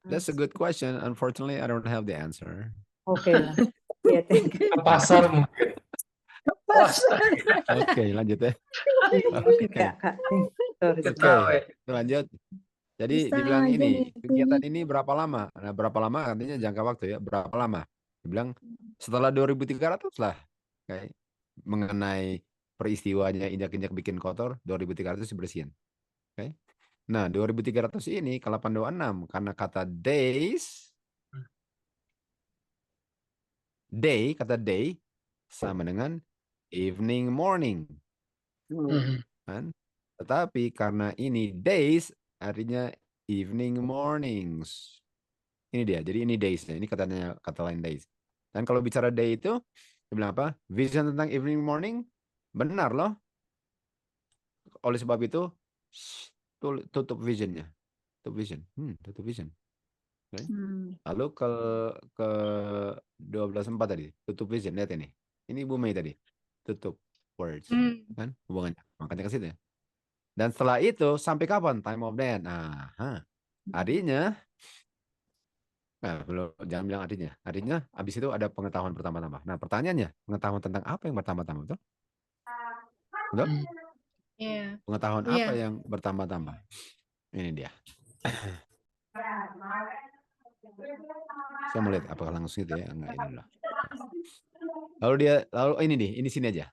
That's a good question. Unfortunately, I don't have the answer. Oke lah. Ya, thank you. Pasar mungkin. Oke, lanjut ya. Oke, lanjut. Jadi dibilang ini, kegiatan ini berapa lama? Nah, berapa lama artinya jangka waktu ya, berapa lama? Dibilang setelah 2.300 lah. Kayak mengenai peristiwanya injak-injak bikin kotor, 2.300 dibersihin. Oke. Nah, 2.300 ini ke 826 karena kata days, kata day sama dengan evening morning. Kan? Tetapi karena ini days artinya evening mornings. Ini dia. Jadi ini days. Ini katanya kata lain days. Dan kalau bicara day itu dia bilang apa? Vision tentang evening morning benar loh. Oleh sebab itu tutup visionnya. Tutup vision. Tutup vision. Okay. Lalu ke 12:4 tadi, tutup vision. Lihat ini. Ini Ibu Mei tadi. Tutup words. Kan hubungannya. Makanya ke situ ya. Dan setelah itu sampai kapan? Time of day. Nah, artinya belum, jangan bilang artinya. Artinya habis itu ada pengetahuan bertambah-tambah. Nah, pertanyaannya, pengetahuan tentang apa yang bertambah-tambah, betul? Betul? Pengetahuan apa yang bertambah-tambah? Ini dia. Saya mau lihat apakah langsung itu ya, enggak ini lah. Lalu ini sini aja.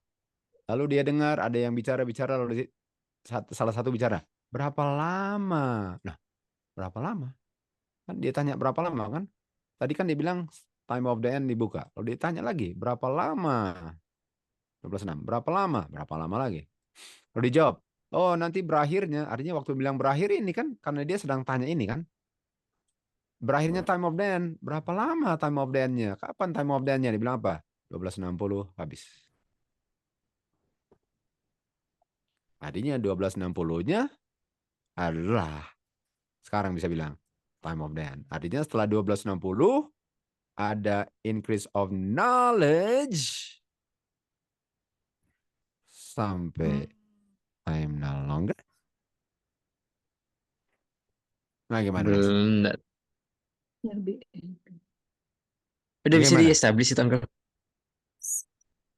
Lalu dia dengar ada yang bicara lalu salah satu bicara, berapa lama? Nah, berapa lama? Kan dia tanya berapa lama kan? Tadi kan dia bilang time of the end dibuka. Kalau ditanya lagi berapa lama? 12:06. Berapa lama? Berapa lama lagi? Kalau dijawab, oh nanti berakhirnya, artinya waktu bilang berakhir ini kan karena dia sedang tanya ini kan. Berakhirnya time of the end. Berapa lama time of the end-nya? Kapan time of the end-nya? Dia bilang apa? 12:60 habis. Artinya 12:60-nya adalah sekarang bisa bilang time of the end. Artinya setelah 12:60 ada increase of knowledge sampai time no longer. Nah gimana? Belum. Lebih. Udah bisa Bagaimana? di-establish itu, Uncle.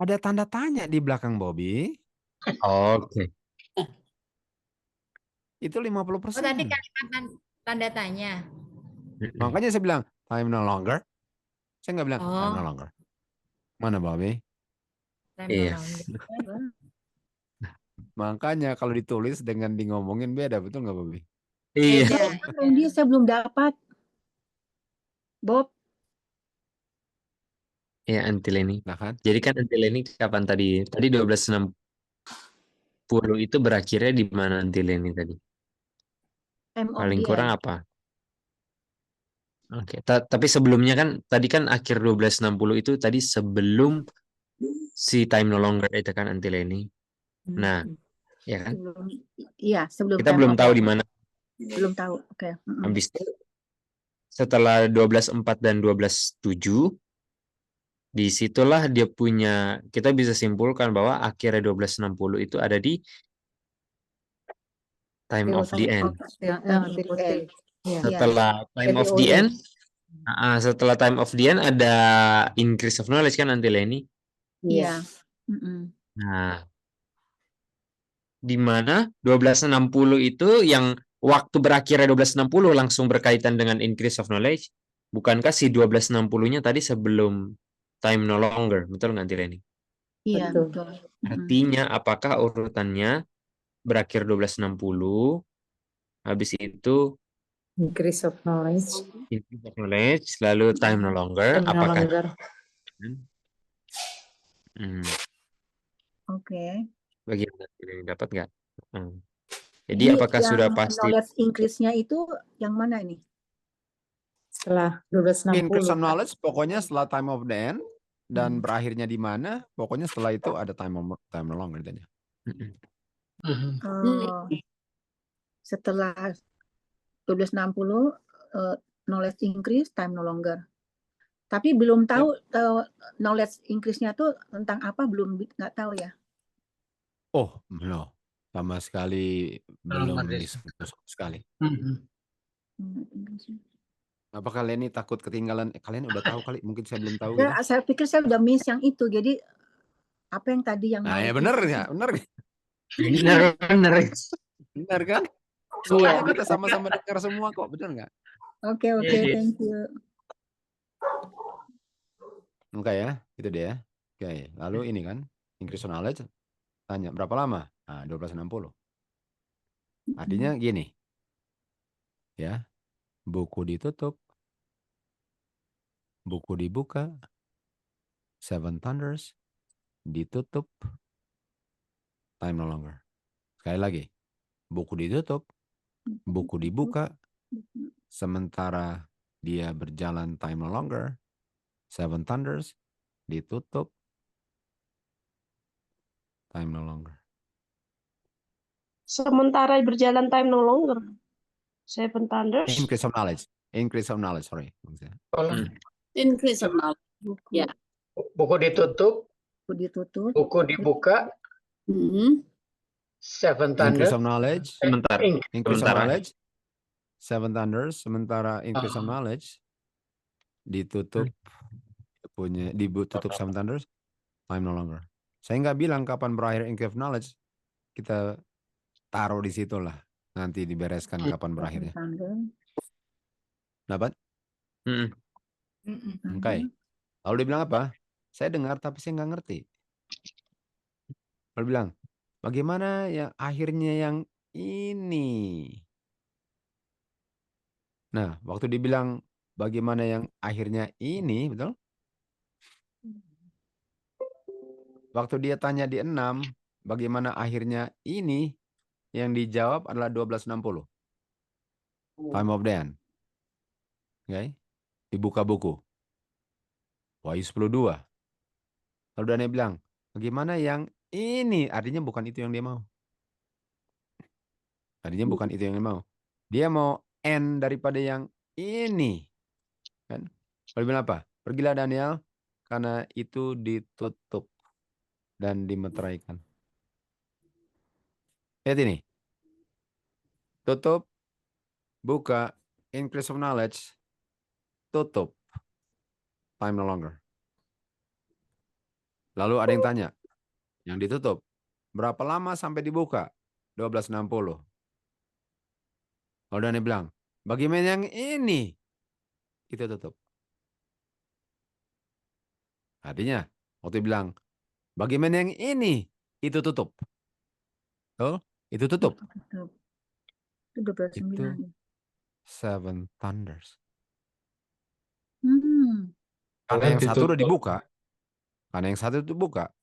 Ada tanda tanya di belakang Bobby. Oke. Itu Oh, 50%. tadi kalimat tanda tanya. Makanya saya bilang time no longer. Saya nggak bilang time no Oh, longer. Mana Bobby? time no Iya. longer. Makanya kalau ditulis dengan di ngomongin beda, betul nggak Bobby? Iya. Beda. Randy, saya belum dapat. Bob, Iya, Antileni. Nah kan? Jadi kan Antileni kapan tadi? Tadi 12:60 itu berakhirnya di mana Antileni tadi? time of Paling the kurang end. apa? Oke, tapi sebelumnya kan tadi kan akhir 12:60 itu tadi sebelum si time no longer itu kan Antileni. Nah, ya kan? Sebelum Kita time belum of tahu the di end. mana. Belum tahu. Oke. Habis itu setelah 12:04 dan 12:07 disitulah dia punya, kita bisa simpulkan bahwa akhirnya 12:60 itu ada di time of the end. Setelah time of the end, setelah time of the end ada increase of knowledge kan Antileni. Iya. Nah, di mana 12:60 itu yang waktu berakhirnya 12:60 langsung berkaitan dengan increase of knowledge. Bukankah si 12:60-nya tadi sebelum time no longer, betul nggak Antileni? Iya, betul. Artinya apakah urutannya berakhir 12:60, habis itu Increase of knowledge. increase of knowledge, lalu time no longer, Time no apakah longer. Oke. bagaimana ini dapat nggak? Jadi Jadi apakah yang sudah pasti knowledge increase-nya itu yang mana ini? Setelah 12:60. Increase of kan? knowledge pokoknya setelah time of the end dan berakhirnya di mana? Pokoknya setelah itu ada time no longer ditanya. Oh, setelah 12:60 knowledge increase, time no longer. Tapi belum tahu knowledge increase-nya tuh tentang apa, belum nggak tahu ya. Oh, belum. Sama sekali belum ada. disebut sekali. Apakah kalian ini takut ketinggalan? Kalian udah tahu kali, mungkin saya belum tahu. Ya, saya pikir saya udah miss yang itu. Jadi apa yang tadi yang Nah, ya knowledge benar increase? ya, benar. benar Benar kan? Soalnya kita sama-sama dengar semua kok, benar nggak? Oke, thank you. Oke ya, itu dia. Oke, lalu ini kan increase of knowledge. Tanya berapa lama? Nah, 12:60. Artinya gini. Ya. Buku ditutup. Buku dibuka. Seven Thunders ditutup. Time no longer. Sekali lagi. Buku ditutup. Buku dibuka. Sementara dia berjalan time no longer. Seven Thunders ditutup. Time no longer. Sementara berjalan time no longer. Seven Thunders. Increase of knowledge. Increase of knowledge, sorry. Increase of knowledge. Ya. Buku ditutup. Buku ditutup. Buku dibuka. Seven Increase Thunders. of knowledge. Sementara. Increase of knowledge. Seven Thunders. Sementara increase of knowledge ditutup ditutup Seven Thunders. Time no longer. Saya nggak bilang kapan berakhir increase of knowledge. Kita taruh di situ lah. Nanti dibereskan kapan berakhirnya. Dapat? Oke. Lalu dia bilang apa? Saya dengar tapi saya nggak ngerti. Lalu bilang, bagaimana yang akhirnya yang ini? Nah, waktu dibilang bagaimana yang akhirnya ini, betul? Waktu dia tanya di 6, bagaimana akhirnya ini, yang dijawab adalah 1260. Time of the end. Okay? Dibuka buku. Wahyu 10:2. Lalu Daniel bilang, bagaimana yang ini? Artinya bukan itu yang dia mau. Artinya bukan itu yang dia mau. Dia mau end daripada yang ini. Kan? Lalu bilang apa? Pergilah Daniel, karena itu ditutup dan dimeteraikan. Lihat ini. Tutup, buka, increase of knowledge, tutup. Time no longer. Lalu ada yang tanya, yang ditutup, berapa lama sampai dibuka? 1260. Lalu Daniel bilang, bagaimana yang ini? Itu tutup. Artinya, waktu bilang, bagaimana yang ini? Itu tutup. Oh, itu tutup. Itu 12:9. Itu seven thunders. Karena yang satu udah dibuka. Karena yang satu itu buka.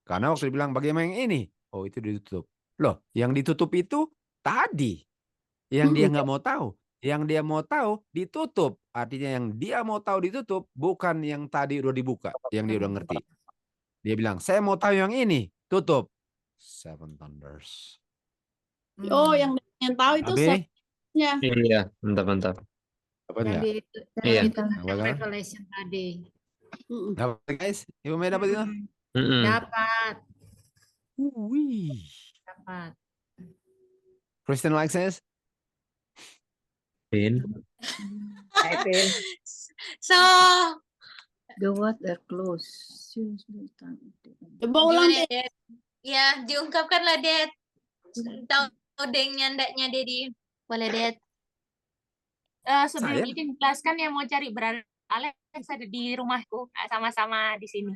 Karena waktu dibilang bagaimana yang ini? Oh, itu ditutup. Loh, yang ditutup itu tadi. Yang dia nggak mau tahu. Yang dia mau tahu ditutup. Artinya yang dia mau tahu ditutup bukan yang tadi udah dibuka. Yang dia udah ngerti. Dia bilang, saya mau tahu yang ini. Tutup. Seven thunders. Oh, yang tahu itu Abe? sebenarnya. Iya, mantap. Dapat Yang nggak? Iya. yang Revelation tadi. Dapat guys? Ibu Mei dapat itu? Dapat. Wih. Dapat. Kristen Alexis? Pin. So, The what are close. Coba ulang gimana, deh. Det? Ya, diungkapkanlah, Det. Tahu dengnya ndaknya Dedi. Boleh, Det. Sebelum Saya? itu dijelaskan yang mau cari berada Alex ada di rumahku sama-sama di sini.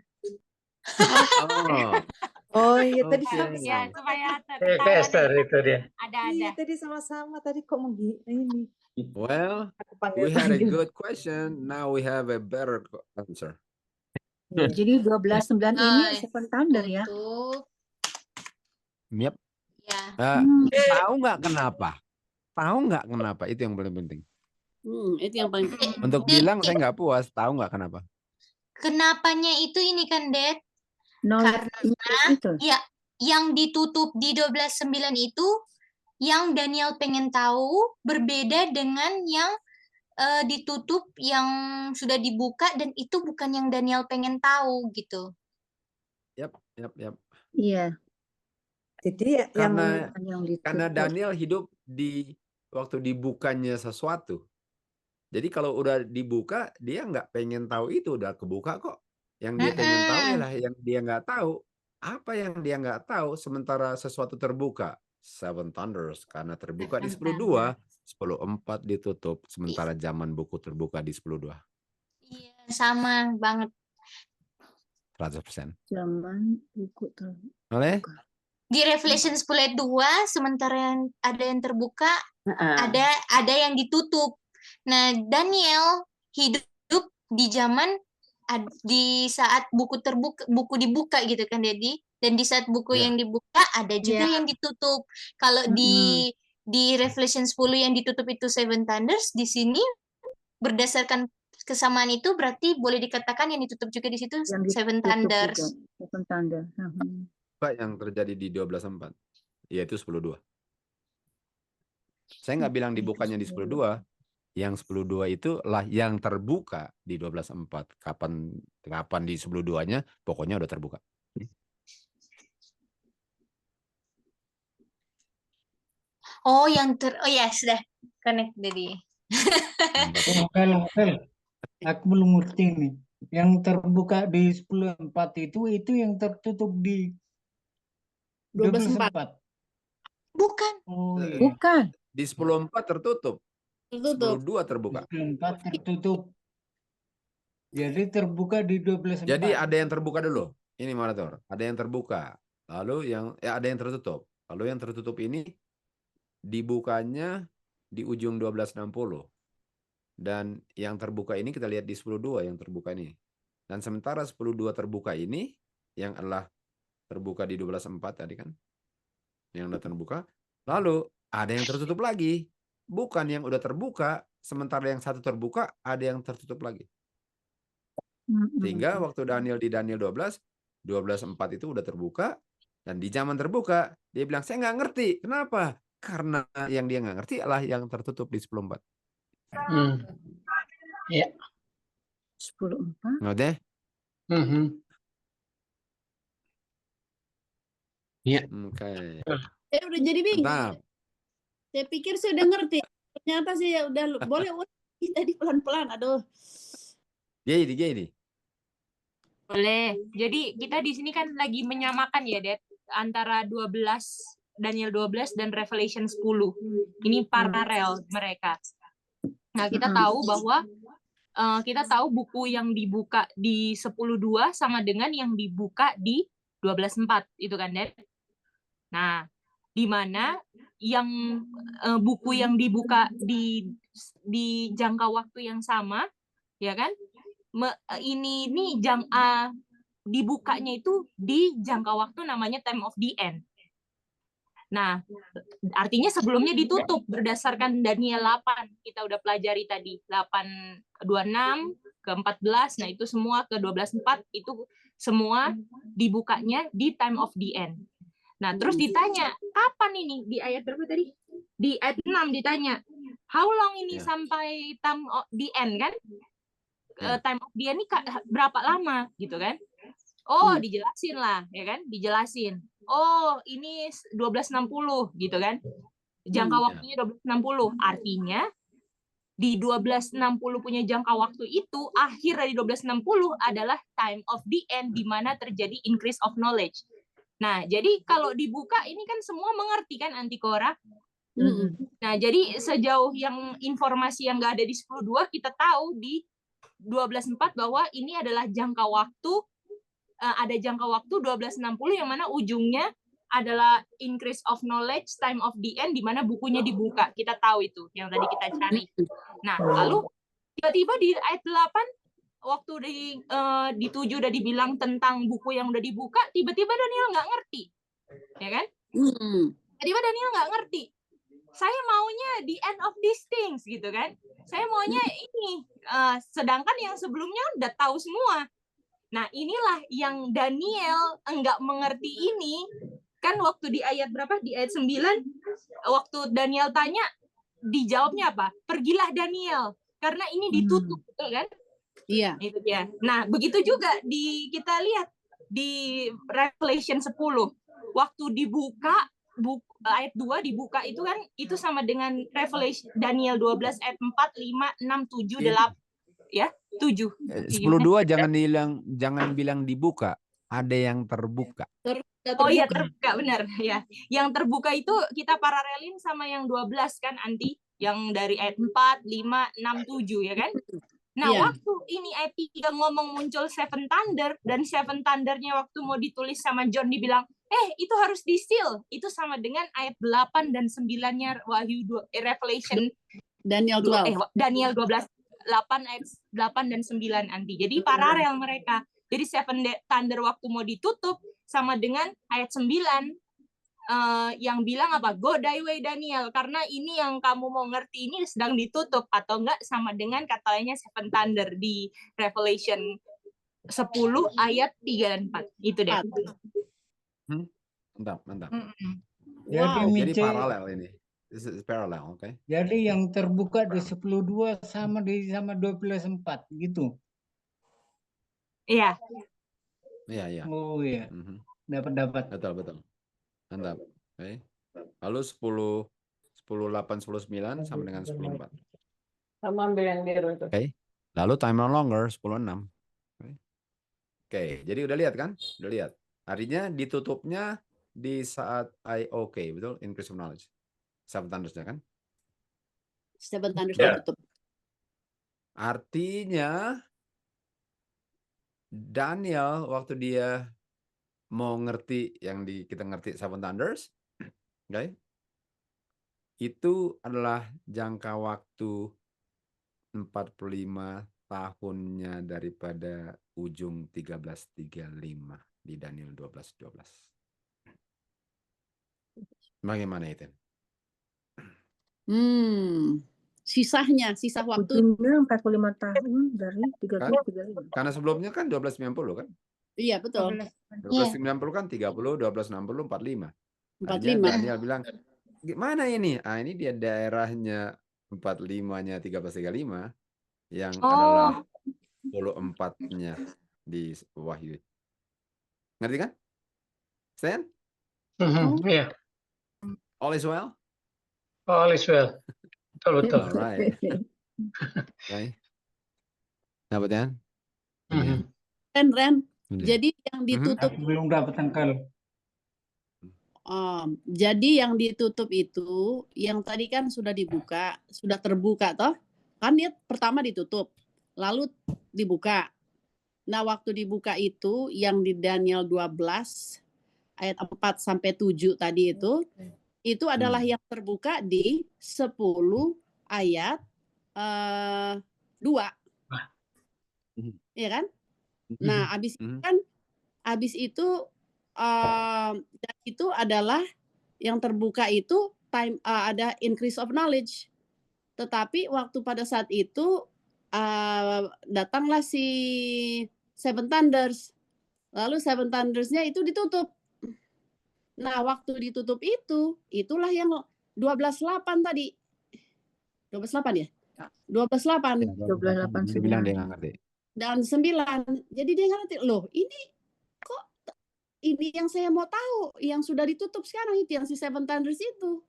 Oh iya tadi Oke. Ya, sama-sama. supaya Investor itu dia. ada. Iya tadi sama-sama tadi kok ini. Well, Aku panggil. we had a good question. Now we have a better answer. Jadi 12:9 ini seven thunder ya. Yep. Ya. Tahu nggak kenapa? Tahu nggak kenapa? Itu yang paling penting. Itu yang paling penting. Untuk bilang saya nggak puas, tahu nggak kenapa? Kenapanya itu ini kan, Det? Knowledge Karena ya yang ditutup di 12:9 itu yang Daniel pengen tahu berbeda dengan yang ditutup yang sudah dibuka dan itu bukan yang Daniel pengen tahu gitu. Yap. Iya. Jadi Karena Daniel hidup di waktu dibukanya sesuatu. Jadi kalau udah dibuka, dia nggak pengen tahu itu udah kebuka kok. Yang dia pengen tahu ialah yang dia nggak tahu. Apa yang dia nggak tahu sementara sesuatu terbuka? Seven Thunders karena terbuka di 10:2, 10:4 ditutup sementara zaman buku terbuka di 10:2. Iya, sama banget. 100%. Zaman buku terbuka. Oleh? Di Revelation 10:2 sementara ada yang terbuka, ada yang ditutup. Nah, Daniel hidup di zaman di saat buku dibuka gitu kan, Dedi. Dan di saat buku yang dibuka ada juga yang ditutup. Kalau di Revelation 10 yang ditutup itu Seven Thunders, di sini berdasarkan kesamaan itu berarti boleh dikatakan yang ditutup juga di situ Seven Thunders. Seven Thunder. Apa yang terjadi di 12:4? Yaitu 10:2. Saya nggak bilang dibukanya di 10:2. Yang 10:2 itu lah yang terbuka di 12:4. Kapan di 10:2-nya pokoknya udah terbuka. Oh, ya sudah connect jadi. Aku belum ngerti nih. Yang terbuka di 10:4 itu yang tertutup di 12:4. Bukan. Oh, iya. Bukan. Di 10:4 tertutup. 10:2 terbuka. 10:4 tertutup. Jadi terbuka di 12:4. Jadi ada yang terbuka dulu. Ini moderator. Ada yang terbuka. Lalu ada yang tertutup. Lalu yang tertutup ini dibukanya di ujung 12:60. Dan yang terbuka ini kita lihat di 10.2 yang terbuka ini. Dan sementara 10.2 terbuka ini yang adalah terbuka di 12.4 tadi kan. Yang udah terbuka. Lalu ada yang tertutup lagi. Bukan yang udah terbuka, sementara yang satu terbuka, ada yang tertutup lagi. Sehingga waktu Daniel di Daniel 12.4 itu udah terbuka. Dan di zaman terbuka, dia bilang, saya nggak ngerti. Kenapa? Karena yang dia nggak ngerti adalah yang tertutup di 10.4. Ya. 10.4. Ngerti? Iya. Oke. Saya udah jadi bingung. Mantap. Saya pikir saya udah ngerti. Ternyata saya udah boleh ulangi tadi pelan-pelan. Aduh. Gini. Boleh. Jadi kita di sini kan lagi menyamakan ya, Det, antara 12 Daniel 12 dan Revelation 10. Ini paralel mereka. Nah, kita tahu bahwa kita tahu buku yang dibuka di 10.2 sama dengan yang dibuka di 12.4 itu kan, Det? Nah, di mana yang buku yang dibuka di jangka waktu yang sama, ya kan? Ini dibukanya itu di jangka waktu namanya time of the end. Nah, artinya sebelumnya ditutup berdasarkan Daniel 8. Kita udah pelajari tadi 8:26 ke 14. Nah, itu semua ke 12:4 itu semua dibukanya di time of the end. Nah, terus ditanya, kapan ini? Di ayat berapa tadi? Di ayat 6 ditanya, how long ini sampai time of the end kan? Time of the end ini berapa lama gitu kan? Oh, dijelasin lah, ya kan? Dijelasin. Oh, ini 1260 gitu kan? Jangka waktunya 1260. Artinya di 1260 punya jangka waktu itu, akhir dari 1260 adalah time of the end di mana terjadi increase of knowledge. Nah, jadi kalau dibuka ini kan semua mengerti kan Antikora? Nah, jadi sejauh yang informasi yang nggak ada di 10.2 kita tahu di 12.4 bahwa ini adalah jangka waktu, ada jangka waktu 1260 yang mana ujungnya adalah increase of knowledge, time of the end, di mana bukunya dibuka. Kita tahu itu yang tadi kita cari. Nah, lalu tiba-tiba di ayat 8 waktu di 7 udah dibilang tentang buku yang udah dibuka, tiba-tiba Daniel nggak ngerti, ya kan? Tiba-tiba Daniel nggak ngerti. Saya maunya the end of these things gitu kan? Saya maunya ini, sedangkan yang sebelumnya udah tahu semua. Nah, inilah yang Daniel enggak mengerti ini. Kan waktu di ayat berapa? Di ayat 9, waktu Daniel tanya, dijawabnya apa? Pergilah Daniel, karena ini ditutup, betul kan? Iya. Itu dia. Nah, begitu juga kita lihat di Revelation 10. Waktu dibuka, ayat 2 dibuka itu kan, itu sama dengan Revelation Daniel 12 ayat 4, 5, 6, 7, 8. Ya, 7. 10.2 jangan bilang dibuka, ada yang terbuka. Oh iya, terbuka, benar ya. Yang terbuka itu kita paralelin sama yang 12 kan, Anti, yang dari ayat 4, 5, 6, 7 ya kan? Nah, waktu ini ayat 3 ngomong muncul Seven Thunder, dan Seven Thunder-nya waktu mau ditulis sama John dibilang, itu harus di-seal. Itu sama dengan ayat 8 dan 9-nya Revelation Daniel 12. Daniel 12. 8 ayat 8 dan 9 Anti. Jadi paralel mereka. Jadi Seven Thunder waktu mau ditutup sama dengan ayat 9 yang bilang apa? Go thy way Daniel, karena ini yang kamu mau ngerti ini sedang ditutup, atau enggak sama dengan katanya Seven Thunder di Revelation 10 ayat 3 dan 4. Itu deh. Mantap. Jadi paralel ini. This is parallel, oke. Jadi yang terbuka di 10.2 sama 12.4 gitu. Iya. Iya. Oh iya. Dapat. Betul. Mantap. Oke. Lalu 10:8, 10:9 sama dengan 10:4. Sama ambil yang biru itu. Oke. Lalu time no longer 10:6. Oke, jadi udah lihat kan? Udah lihat. Artinya ditutupnya di saat IOK, betul? Increase of knowledge. Seven Thunders kan? Seven Thunders ditutup. Artinya Daniel waktu dia mau ngerti yang kita ngerti Seven Thunders, okay? Itu adalah jangka waktu 45 tahunnya daripada ujung 1335 di Daniel 12:12. Bagaimana itu? Sisa waktu. Ujungnya 45 tahun dari 1335. Karena sebelumnya kan 1290 kan? Iya, betul. 1290 kan 30, 1260, 45. Artinya 45. Daniel bilang, gimana ini? Ah, ini dia daerahnya 45-nya 1335 yang adalah 24-nya di Wahyu. Ngerti kan? Stan? Iya. All is well? All is well. Betul. Alright. Okay. Dapat ya? Ren. Udah. Jadi yang ditutup Aku belum dapat angkal. jadi yang ditutup itu, yang tadi kan sudah dibuka, sudah terbuka toh? Kan dia pertama ditutup, lalu dibuka. Nah, waktu dibuka itu yang di Daniel 12 ayat 4 sampai 7 tadi itu adalah yang terbuka di 10 ayat 2. Iya kan? Nah, habis itu dan itu adalah yang terbuka itu ada increase of knowledge. Tetapi waktu pada saat itu datanglah si Seven Thunders. Lalu Seven Thunders-nya itu ditutup. Nah, waktu ditutup itulah yang 12:8 tadi. 12:8 ya? 12:8. 12:8 Dia bilang dia nggak ngerti. Dan 9. Jadi dia nggak ngerti. Loh, ini kok ini yang saya mau tahu, yang sudah ditutup sekarang itu, yang si Seven Thunders itu.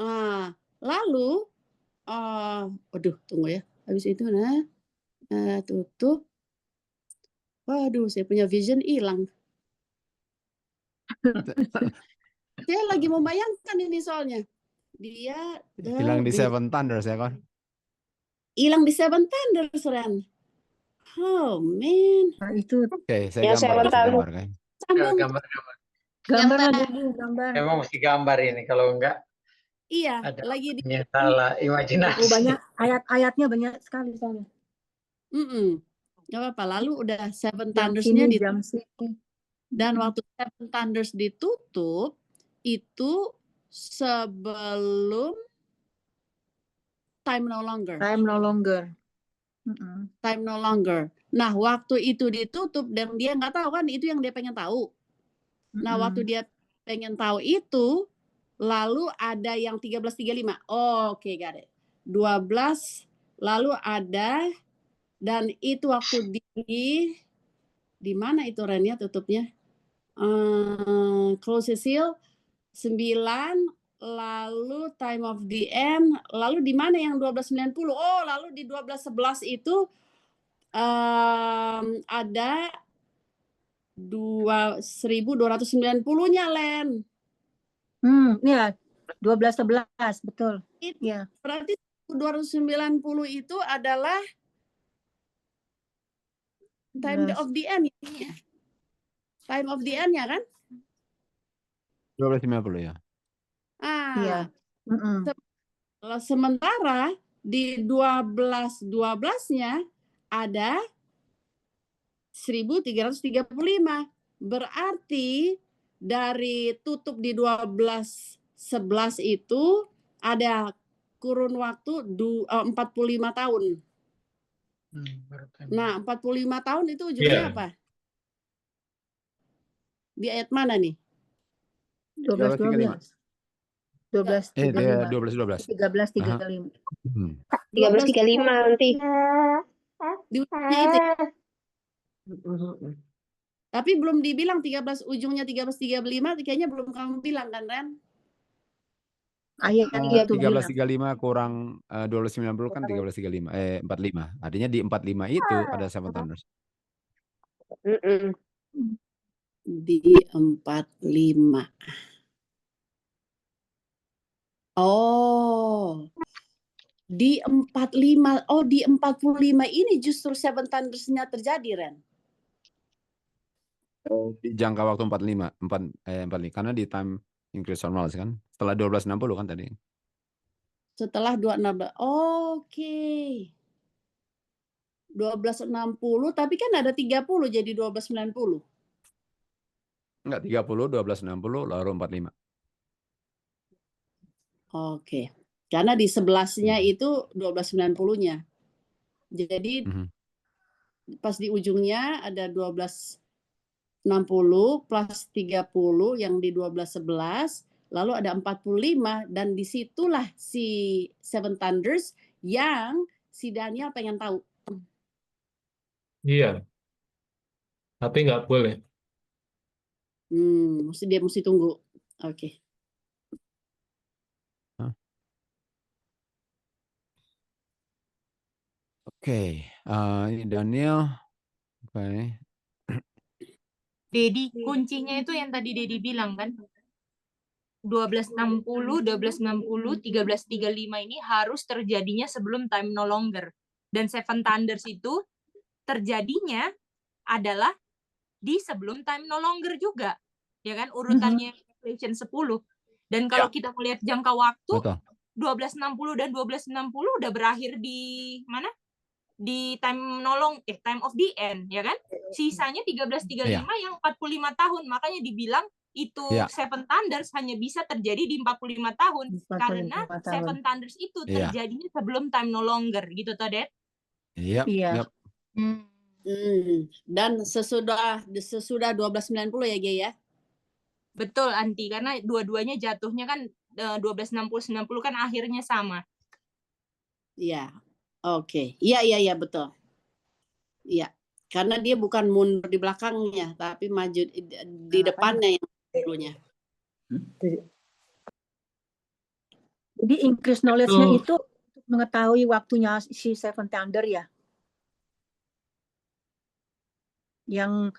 Nah, lalu tunggu ya. Habis itu tutup. Waduh, saya punya vision hilang. Saya lagi membayangkan ini soalnya. Dia hilang di Seven Thunders ya kan? Hilang di Seven Thunders, Ren. Oh, man. Nah, itu. Oke, saya gambar kan. Gambar. Emang mesti gambar ini, kalau enggak iya, ada lagi di salah imajinasi. Banyak ayat-ayatnya banyak sekali soalnya. Gak apa-apa. Lalu udah Seven Thunders-nya jam sini. Dan waktu Seven Thunders ditutup itu sebelum Time No Longer. Time No Longer. Nah, waktu itu ditutup dan dia nggak tahu kan, itu yang dia pengen tahu. Nah, waktu dia pengen tahu itu, lalu ada yang 1335. Oke, got it. 12, lalu ada, dan itu waktu di mana itu Ren ya tutupnya? Close seal 9, lalu time of the end, lalu di mana yang 1290? Oh, lalu di 1211 itu ada 1290-nya Len. Ya, 1211 betul. Ya. Berarti 290 itu adalah time of the end ya. Time of the end-nya kan? 1250 ya. Iya. Sementara di 12-12-nya ada 1335. Berarti dari tutup di 12-11 itu ada kurun waktu 45 tahun. Nah, 45 tahun itu ujungnya apa? Di ayat mana nih? 12-12. 13-35. 13-35. 13-35 nanti. Di ujungnya itu. Tapi belum dibilang 13 ujungnya 13-35, kayaknya belum kamu bilang kan, Ren? Ayat 13-35 kurang 1290 kan 13-35 45. Artinya di 45 itu ada Seven Thunders. Di 45. Oh. Di 45. Oh, di 45 ini justru Seven Thunders-nya terjadi, Ren. Di jangka waktu 45 karena di time increase of knowledge kan setelah 1260 kan tadi. Setelah 216. Oke. 1260, tapi kan ada 30 jadi 1290. Enggak, 30, 1260, lalu 45. Oke. Karena di 11-nya itu 1290-nya. Jadi pas di ujungnya ada 1260 plus 30 yang di 1211, lalu ada 45, dan disitulah si Seven Thunders yang si Daniel pengen tahu. Iya, tapi nggak boleh. Dia mesti tunggu. Oke. Oke, ini Daniel. Oke. Dedi, kuncinya itu yang tadi Dedi bilang kan, 1260, 1260, 1335 ini harus terjadinya sebelum time no longer. Dan Seven Thunders itu terjadinya adalah di sebelum time no longer juga. Ya kan, urutannya Revelation 10. Dan kalau kita melihat jangka waktu, Betul. 1260 dan 1260 udah berakhir di mana? Di time of the end, ya kan? Sisanya 1335 yang 45 tahun. Makanya dibilang itu Seven Thunders hanya bisa terjadi di 45 tahun. 45 Karena tahun. Seven Thunders itu terjadinya sebelum time no longer, gitu toh, Det? Iya. Dan sesudah 1290 ya, Ge ya? Betul, Anti. Karena dua-duanya jatuhnya kan 1260-90 kan akhirnya sama. Iya. Oke. Iya, betul. Iya. Karena dia bukan mundur di belakangnya, tapi maju di depannya yang dulunya. Jadi increase knowledge-nya itu untuk mengetahui waktunya si Seven Thunder ya. Yang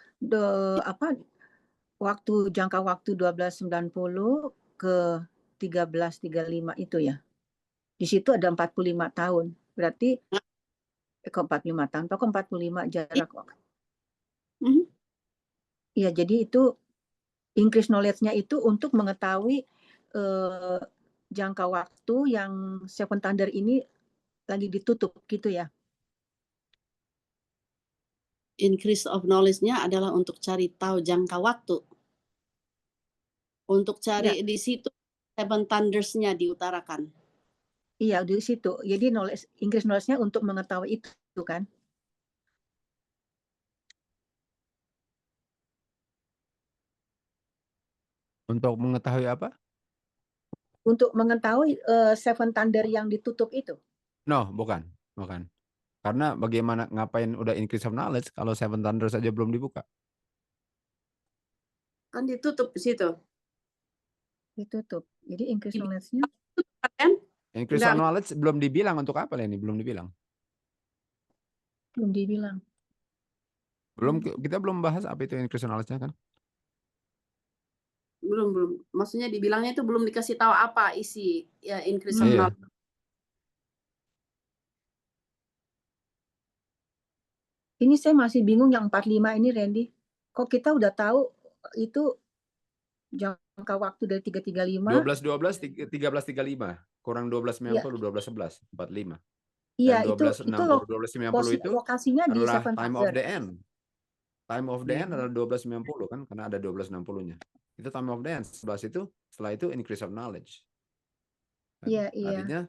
jangka waktu 1290 ke 1335 itu ya. Di situ ada 45 tahun. Berarti ke 45 tahun, kok 45 jarak waktu. Iya, jadi itu increase knowledge-nya itu untuk mengetahui jangka waktu yang Seven Thunder ini lagi ditutup gitu ya. Increase of knowledge-nya adalah untuk cari tahu jangka waktu. Untuk cari di situ Seven Thunders-nya diutarakan. Iya, di situ. Jadi increase knowledge-nya untuk mengetahui itu kan. Untuk mengetahui apa? Untuk mengetahui Seven Thunder yang ditutup itu. No, bukan. Karena bagaimana ngapain udah increase of knowledge kalau Seven Thunders aja belum dibuka? Kan ditutup di situ. Ditutup. Jadi increase knowledge-nya. Increase of knowledge belum dibilang untuk apa ini? Belum dibilang. Belum dibilang. Kita belum bahas apa itu increase of knowledge-nya kan? Belum. Maksudnya dibilangnya itu belum dikasih tahu apa isi ya increase of knowledge. Ini saya masih bingung yang 45 ini, Randy. Kok kita udah tahu itu jangka waktu dari 335? 13-12, 13-35. Kurang 12-90, 12-11, 45. Iya, dan 12-60, 12-90 itu lokasinya di adalah Seven time Thunder. of the end. Time of the end adalah 12-90 kan, karena ada 12-60-nya. Itu time of the end. Setelah itu increase of knowledge. Iya. Artinya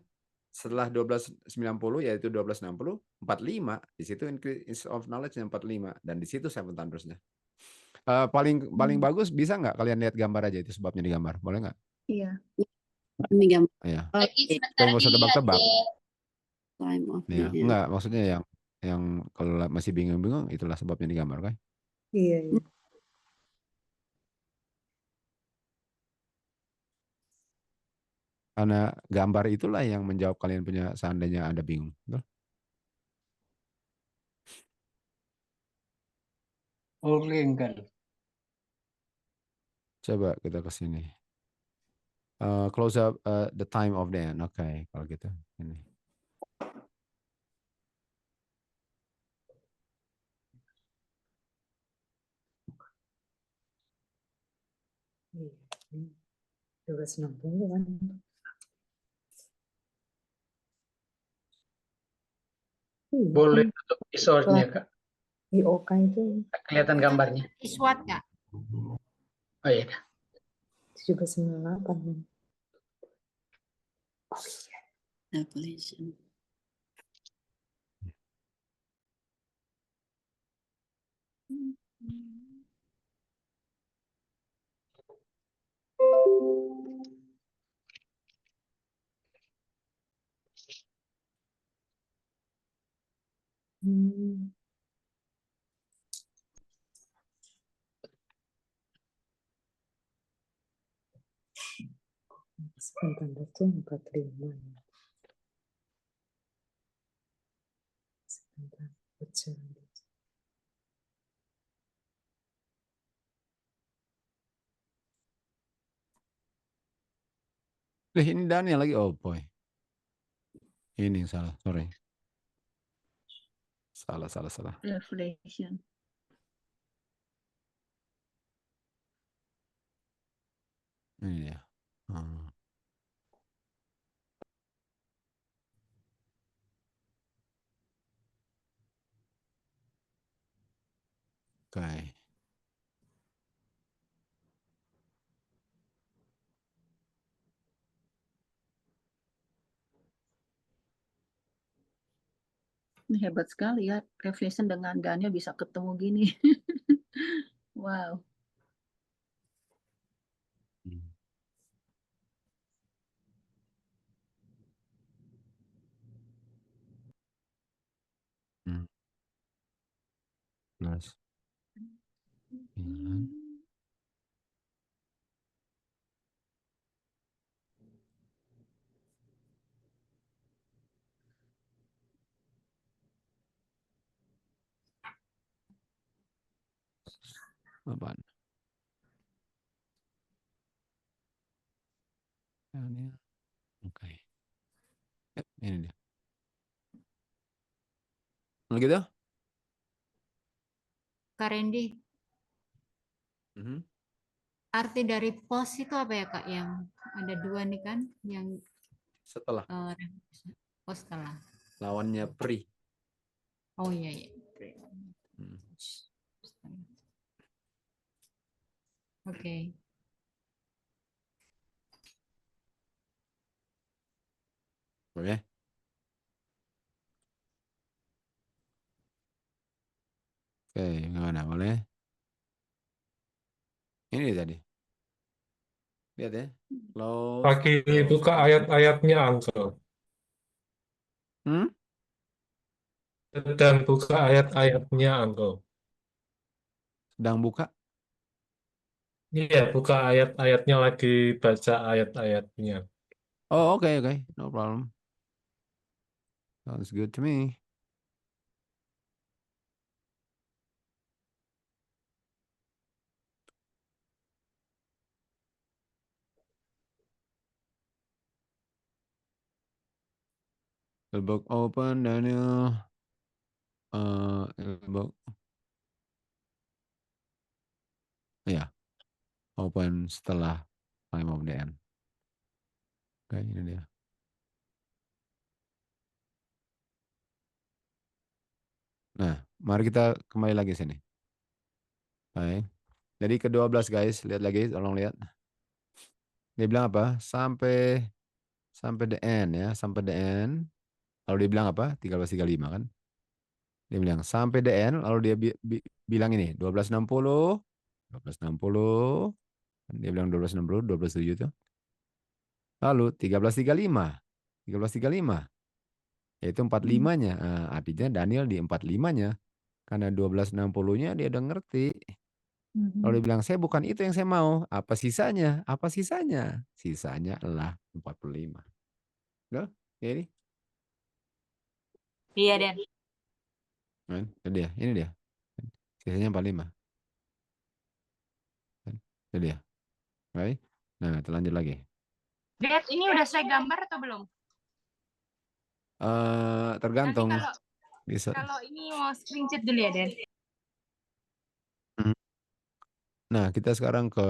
setelah 12-90 yaitu 12-60, 45 di situ increase of knowledge-nya 45 dan di situ Seven Thunders-nya. Paling bagus bisa nggak kalian lihat gambar aja itu sebabnya di gambar, boleh nggak? Iya. Ini gambar. Iya. Sebentar Nggak usah tebak-tebak. Time of the Ya, end. enggak, maksudnya yang kalau masih bingung-bingung itulah sebabnya di gambar kan? Iya. Karena gambar itulah yang menjawab kalian punya seandainya Anda bingung. Betul? Kan. Coba kita ke sini. Close up the time of the end. Oke, kalau gitu. Ini. Iya. 1260 kan. Boleh tutup episode-nya, Kak. IOK itu Kelihatan gambarnya. Iswat Kak. Oh iya. 798. Appellation. Sebentar itu 45. Sebentar. Berjalan. Ini Daniel lagi. Oh boy. Ini yang salah. Sorry. Salah. Revelation. Ini ya. Oke. Ini hebat sekali ya, Revelation dengan Daniel bisa ketemu gini. Wow. Nice. Apaan? Daniel. Oke. Ini dia. Nah, gitu? Kak Randy, arti dari pos itu apa ya Kak? Yang ada dua nih kan, yang Setelah. pos setelah. Lawannya pri. Oh iya. Oke. Oke. Oke, gimana? Boleh? Ini tadi. Lihat ya. Lagi buka ayat-ayatnya, Uncle. Sedang buka ayat-ayatnya, Uncle. Sedang buka? Iya, buka ayat-ayatnya, lagi baca ayat-ayatnya. Oh, oke. No problem. Sounds good to me. The book open, Daniel. Book. Ya. Open setelah time of the end. Oke, ini dia. Nah, mari kita kembali lagi sini. Baik. Jadi ke-12 guys, lihat lagi, tolong lihat. Dia bilang apa? Sampai the end ya, sampai the end. Lalu dia bilang apa? 1335 kan? Dia bilang sampai the end, lalu dia bilang ini 1260. Dia bilang 1260, 1270 itu. Lalu 1335. Yaitu 45-nya. Nah, artinya Daniel di 45-nya. Karena 1260-nya dia udah ngerti. Lalu dia bilang, saya bukan itu yang saya mau. Apa sisanya? Sisanya adalah 45. Loh, ini. Iya, Den. Ini dia. Sisanya 45. Itu dia. Baik. Nah, kita lanjut lagi. Dad, ini udah saya gambar atau belum? Tergantung. Nanti kalau ini mau screenshot dulu ya, Den. Nah, kita sekarang ke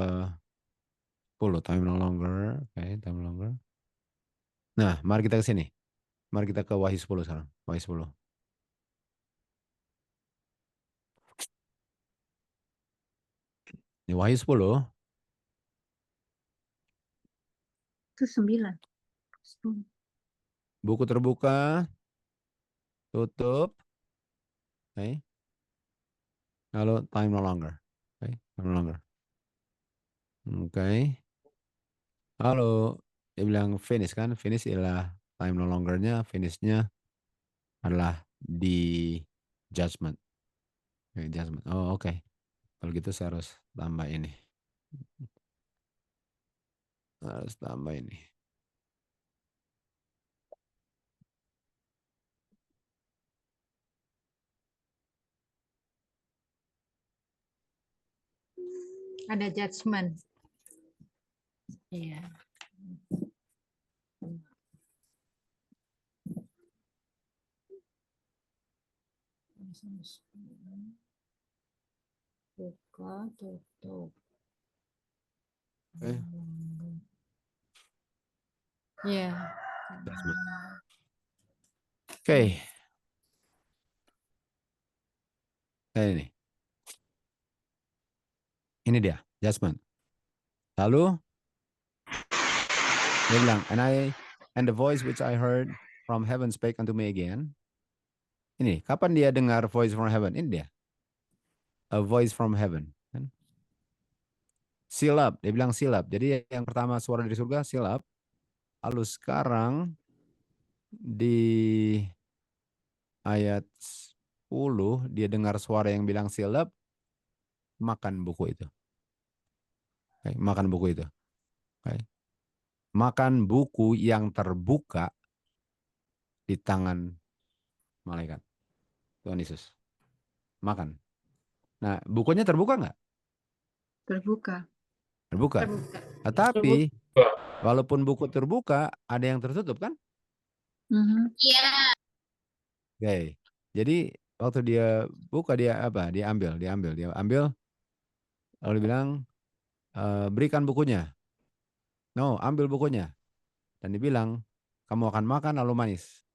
10. Time no longer. Oke, time no longer. Nah, mari kita ke sini. Mari kita ke Wahyu 10 sekarang. Wahyu 10. Ini Wahyu 10. Itu 9. Buku terbuka, tutup. Oke. Lalu time no longer. Oke, time no longer. Oke. Lalu dia bilang finish kan? Finish ialah time no longer-nya, finish-nya adalah di judgment. Oke, judgment. Oh, oke. Kalau gitu saya harus tambah ini. Harus tambah ini. Ada judgment. Iya. Buka, tutup. Iya. Oke. Ini. Ini dia, judgment. Lalu dia bilang, and the voice which I heard from heaven spake unto me again. Ini, kapan dia dengar voice from heaven? Ini dia. A voice from heaven. Seal up, dia bilang seal up. Jadi yang pertama suara dari surga, seal up. Lalu sekarang di ayat 10, dia dengar suara yang bilang seal up, makan buku itu. Okay, makan buku itu. Okay. Makan buku yang terbuka di tangan malaikat. Tuhan Yesus. Makan. Nah, bukunya terbuka nggak? Terbuka. Terbuka. Tetapi, walaupun buku terbuka, ada yang tertutup kan? Iya. Okay. Jadi, waktu dia buka, dia apa? Dia ambil. Lalu bilang, berikan bukunya. No, ambil bukunya. Dan dibilang, kamu akan makan lalu manis.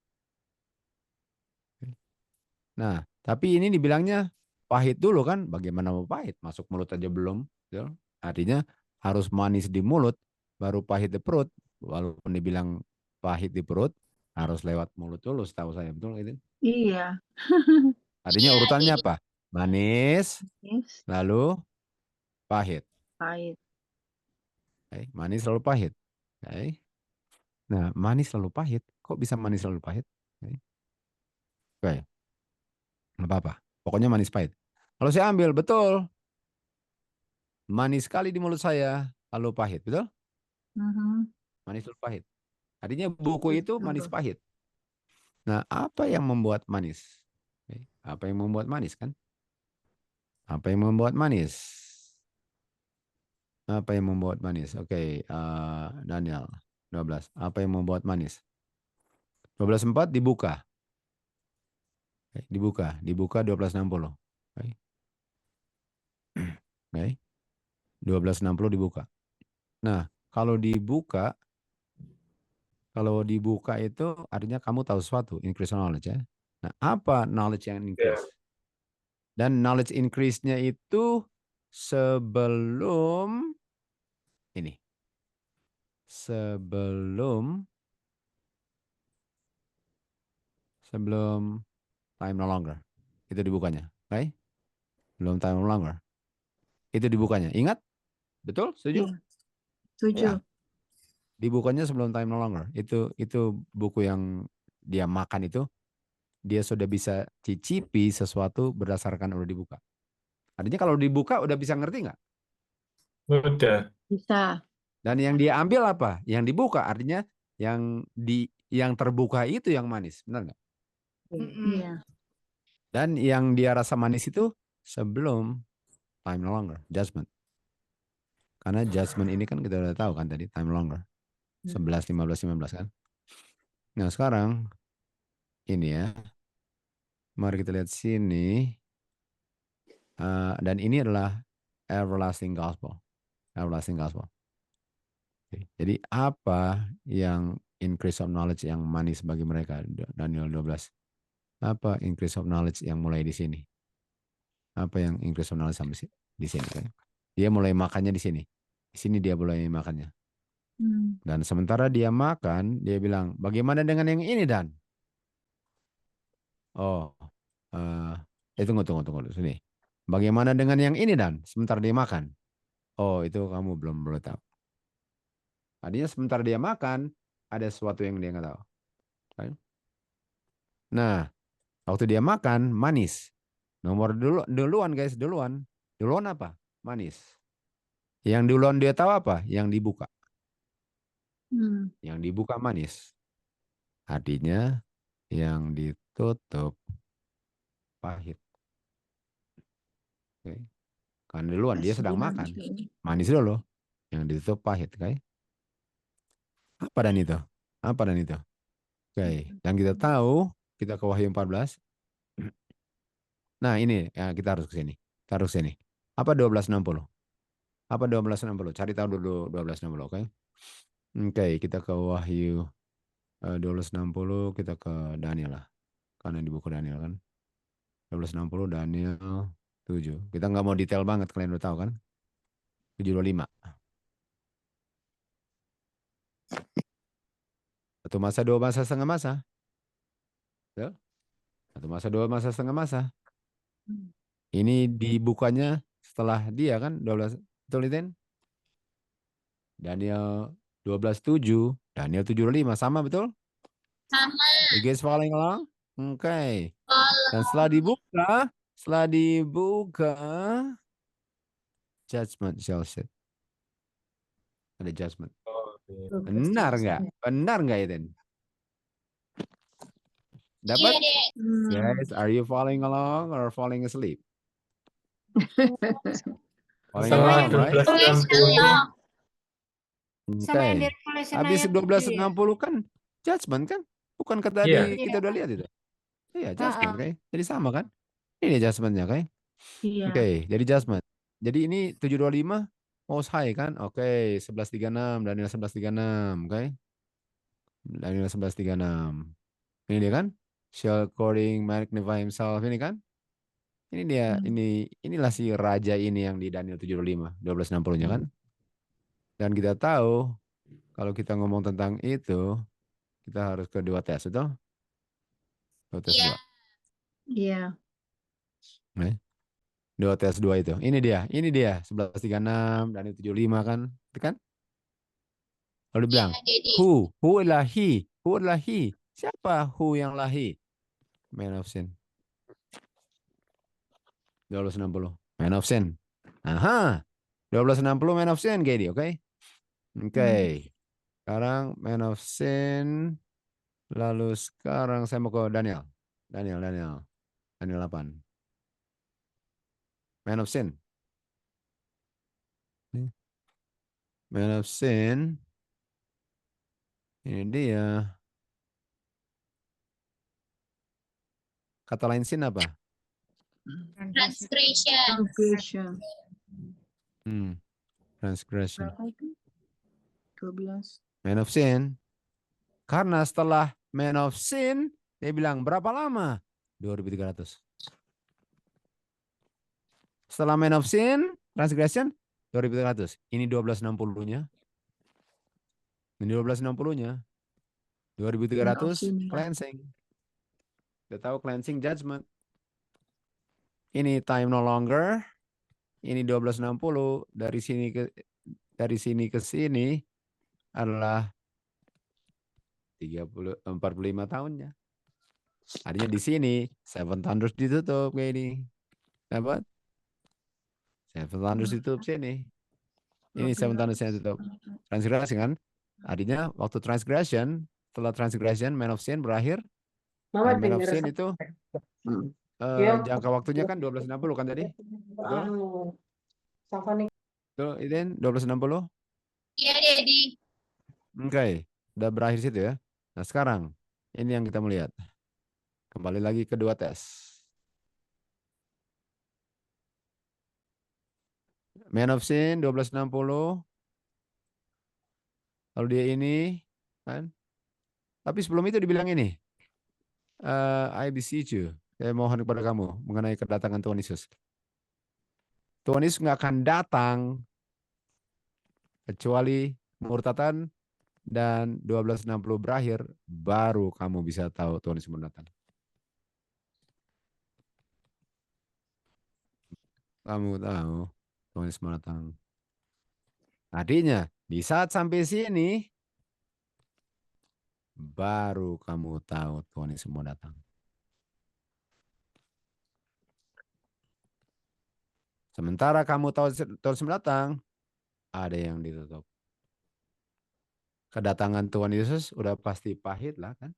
Nah, tapi ini dibilangnya pahit dulu kan? Bagaimana mau pahit? Masuk mulut aja belum. Artinya harus manis di mulut, baru pahit di perut. Walaupun dibilang pahit di perut, harus lewat mulut dulu setahu saya. Betul itu? Iya. Artinya urutannya apa? Manis, lalu pahit. Pahit. Okay. Manis lalu pahit. Okay. Nah, manis lalu pahit. Kok bisa manis lalu pahit? Okay. Nggak apa-apa. Pokoknya manis pahit. Kalau saya ambil, betul. Manis sekali di mulut saya, lalu pahit. Betul? Manis lalu pahit. Artinya buku itu manis pahit. Nah, apa yang membuat manis? Okay. Apa yang membuat manis kan? Apa yang membuat manis? Apa yang membuat manis? Oke, Daniel 12. Apa yang membuat manis? 12:4 dibuka. Oke, dibuka 12:60. Oke. Oke. 12:60 dibuka. Nah, kalau dibuka itu artinya kamu tahu sesuatu, increase knowledge ya. Nah, apa knowledge yang increase? Dan knowledge increase-nya itu sebelum ini. Sebelum time no longer. Itu dibukanya. Right? Belum time no longer. Itu dibukanya. Ingat? Betul? Setuju? Iya. Setuju. Ya. Dibukanya sebelum time no longer. Itu buku yang dia makan itu, dia sudah bisa cicipi sesuatu berdasarkan udah dibuka. Artinya kalau dibuka udah bisa ngerti nggak? Udah. Bisa. Dan yang dia ambil apa? Yang dibuka artinya yang terbuka itu yang manis, benar nggak? Iya. Dan yang dia rasa manis itu sebelum time no longer, judgment. Karena judgment ini kan kita udah tahu kan tadi, time no longer. 11, 15, 19 kan. Nah sekarang ini ya, mari kita lihat sini. Dan ini adalah everlasting gospel. Everlasting gospel. Oke. Jadi apa yang increase of knowledge yang manis bagi mereka? Daniel 12. Apa increase of knowledge yang mulai di sini? Apa yang increase of knowledge sampai di sini? Kan? Dia mulai makannya di sini. Di sini dia mulai makannya. Dan sementara dia makan, dia bilang, bagaimana dengan yang ini, Dan? Oh, tunggu sini. Bagaimana dengan yang ini, Dan? Sementara dia makan. Oh, itu kamu belum tahu. Tadinya sementara dia makan, ada sesuatu yang dia nggak tahu. Nah, waktu dia makan, manis. Nomor duluan guys, duluan. Duluan apa? Manis. Yang duluan dia tahu apa? Yang dibuka. Yang dibuka manis. Artinya yang ditutup pahit. Oke. Kan duluan dia sedang makan. Manis dulu. Yang ditutup pahit, oke? Apa dan itu? Apa dan itu? Oke. Dan kita tahu, kita ke Wahyu 14. Nah, ini ya, kita harus ke sini. Kita harus ke sini. Apa 1260? Apa 1260? Cari tahu dulu 1260, oke? Oke, kita ke Wahyu 1260, kita ke Daniel lah. Karena di buku Daniel kan. 1260 Daniel 7. Kita nggak mau detail banget, kalian udah tahu kan? 725. Satu masa, dua masa, setengah masa. Ya? Satu masa, dua masa, setengah masa. Ini dibukanya setelah dia kan 12, betul Iten? Daniel 12:7, Daniel 7:5 sama betul? Sama. You guys following along? Oke. Dan setelah dibuka judgment shall sit. Ada judgment. Benar nggak? Benar nggak Iten? Dapat? Guys, are you following along or falling asleep? Falling along, right? Sama yang Oke. di Revelation Habis ayat 7 ya? 1260 kan judgment kan? Bukan kata Iya. kita udah lihat itu. Iya, judgment, Ah, oke. Jadi sama kan? Ini judgment-nya, oke? Iya. Oke, jadi judgment. Jadi ini 725 most high kan? Oke, 1136, Daniel 1136, oke? Daniel 1136. Ini dia kan? Shall according magnify himself ini kan? Ini dia, inilah si raja ini yang di Daniel 725, 1260-nya kan? Dan kita tahu kalau kita ngomong tentang itu, kita harus ke 2 tes, betul? 2 tes 2. Iya. 2 tes 2 itu. Ini dia 1136 dan 75 kan? Itu kan? Lalu bilang, who adalah he? Who adalah he? Siapa who yang lahi? Man of sin. 1260. Man of sin. Aha. 1260 man of sin, Gedi, oke? Oke. Sekarang man of sin. Lalu sekarang saya mau ke Daniel. Daniel 8. Man of sin. Man of sin. Ini dia. Kata lain sin apa? Transgression. Transgression. Berapa itu? 12. Man of sin. Karena setelah man of sin, dia bilang berapa lama? 2300. Setelah man of sin, transgression, 2300. Ini 1260-nya. Ini 1260-nya. 2300 cleansing. Kita tahu cleansing judgment. Ini time no longer. Ini 1260. Dari sini ke sini adalah 45 tahunnya. Artinya di sini 7 thunders ditutup kayak ini. Dapat? 7 thunders ditutup sini. Ini 7 thunders yang tutup. Transgression kan? Artinya waktu transgression, setelah transgression man of sin berakhir. Mama Man of denger sin itu jangka waktunya kan 1260 kan tadi? Betul? Betul, Iden 1260? Iya, Dedi. Oke, udah berakhir situ ya. Nah sekarang, ini yang kita melihat. Kembali lagi ke 2 tes. Man of sin 1260. Lalu dia ini, kan? Tapi sebelum itu dibilang ini. I beseech you. Saya mohon kepada kamu mengenai kedatangan Tuhan Yesus. Tuhan Yesus nggak akan datang kecuali murtatan dan 1260 berakhir, baru kamu bisa tahu Tuhan Yesus mau datang. Kamu tahu Tuhan Yesus mau datang. Artinya di saat sampai sini, baru kamu tahu Tuhan Yesus mau datang. Sementara kamu tahu Tuhan Yesus mau datang, ada yang ditutup. Kedatangan Tuhan Yesus udah pasti pahit lah kan?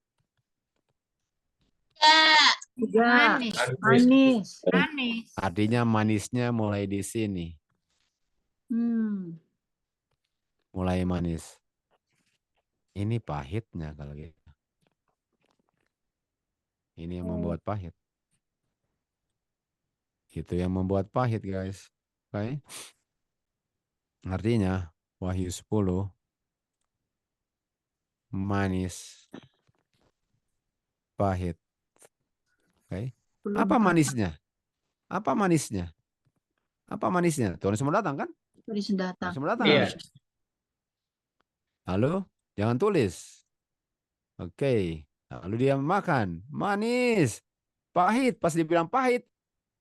Enggak. Manis. Manis. Manis. Artinya manisnya mulai di sini. Mulai manis. Ini pahitnya kalau gitu. Ini yang membuat pahit. Itu yang membuat pahit, guys. Oke. Artinya Wahyu 10 manis, pahit. Oke. Apa manisnya? Apa manisnya? Apa manisnya? Tuhan Yesus mau datang kan? Tuhan Yesus datang. Tuhan Yesus mau datang. Iya. Lalu jangan tulis. Oke. Lalu dia makan. Manis. Pahit. Pas dibilang pahit.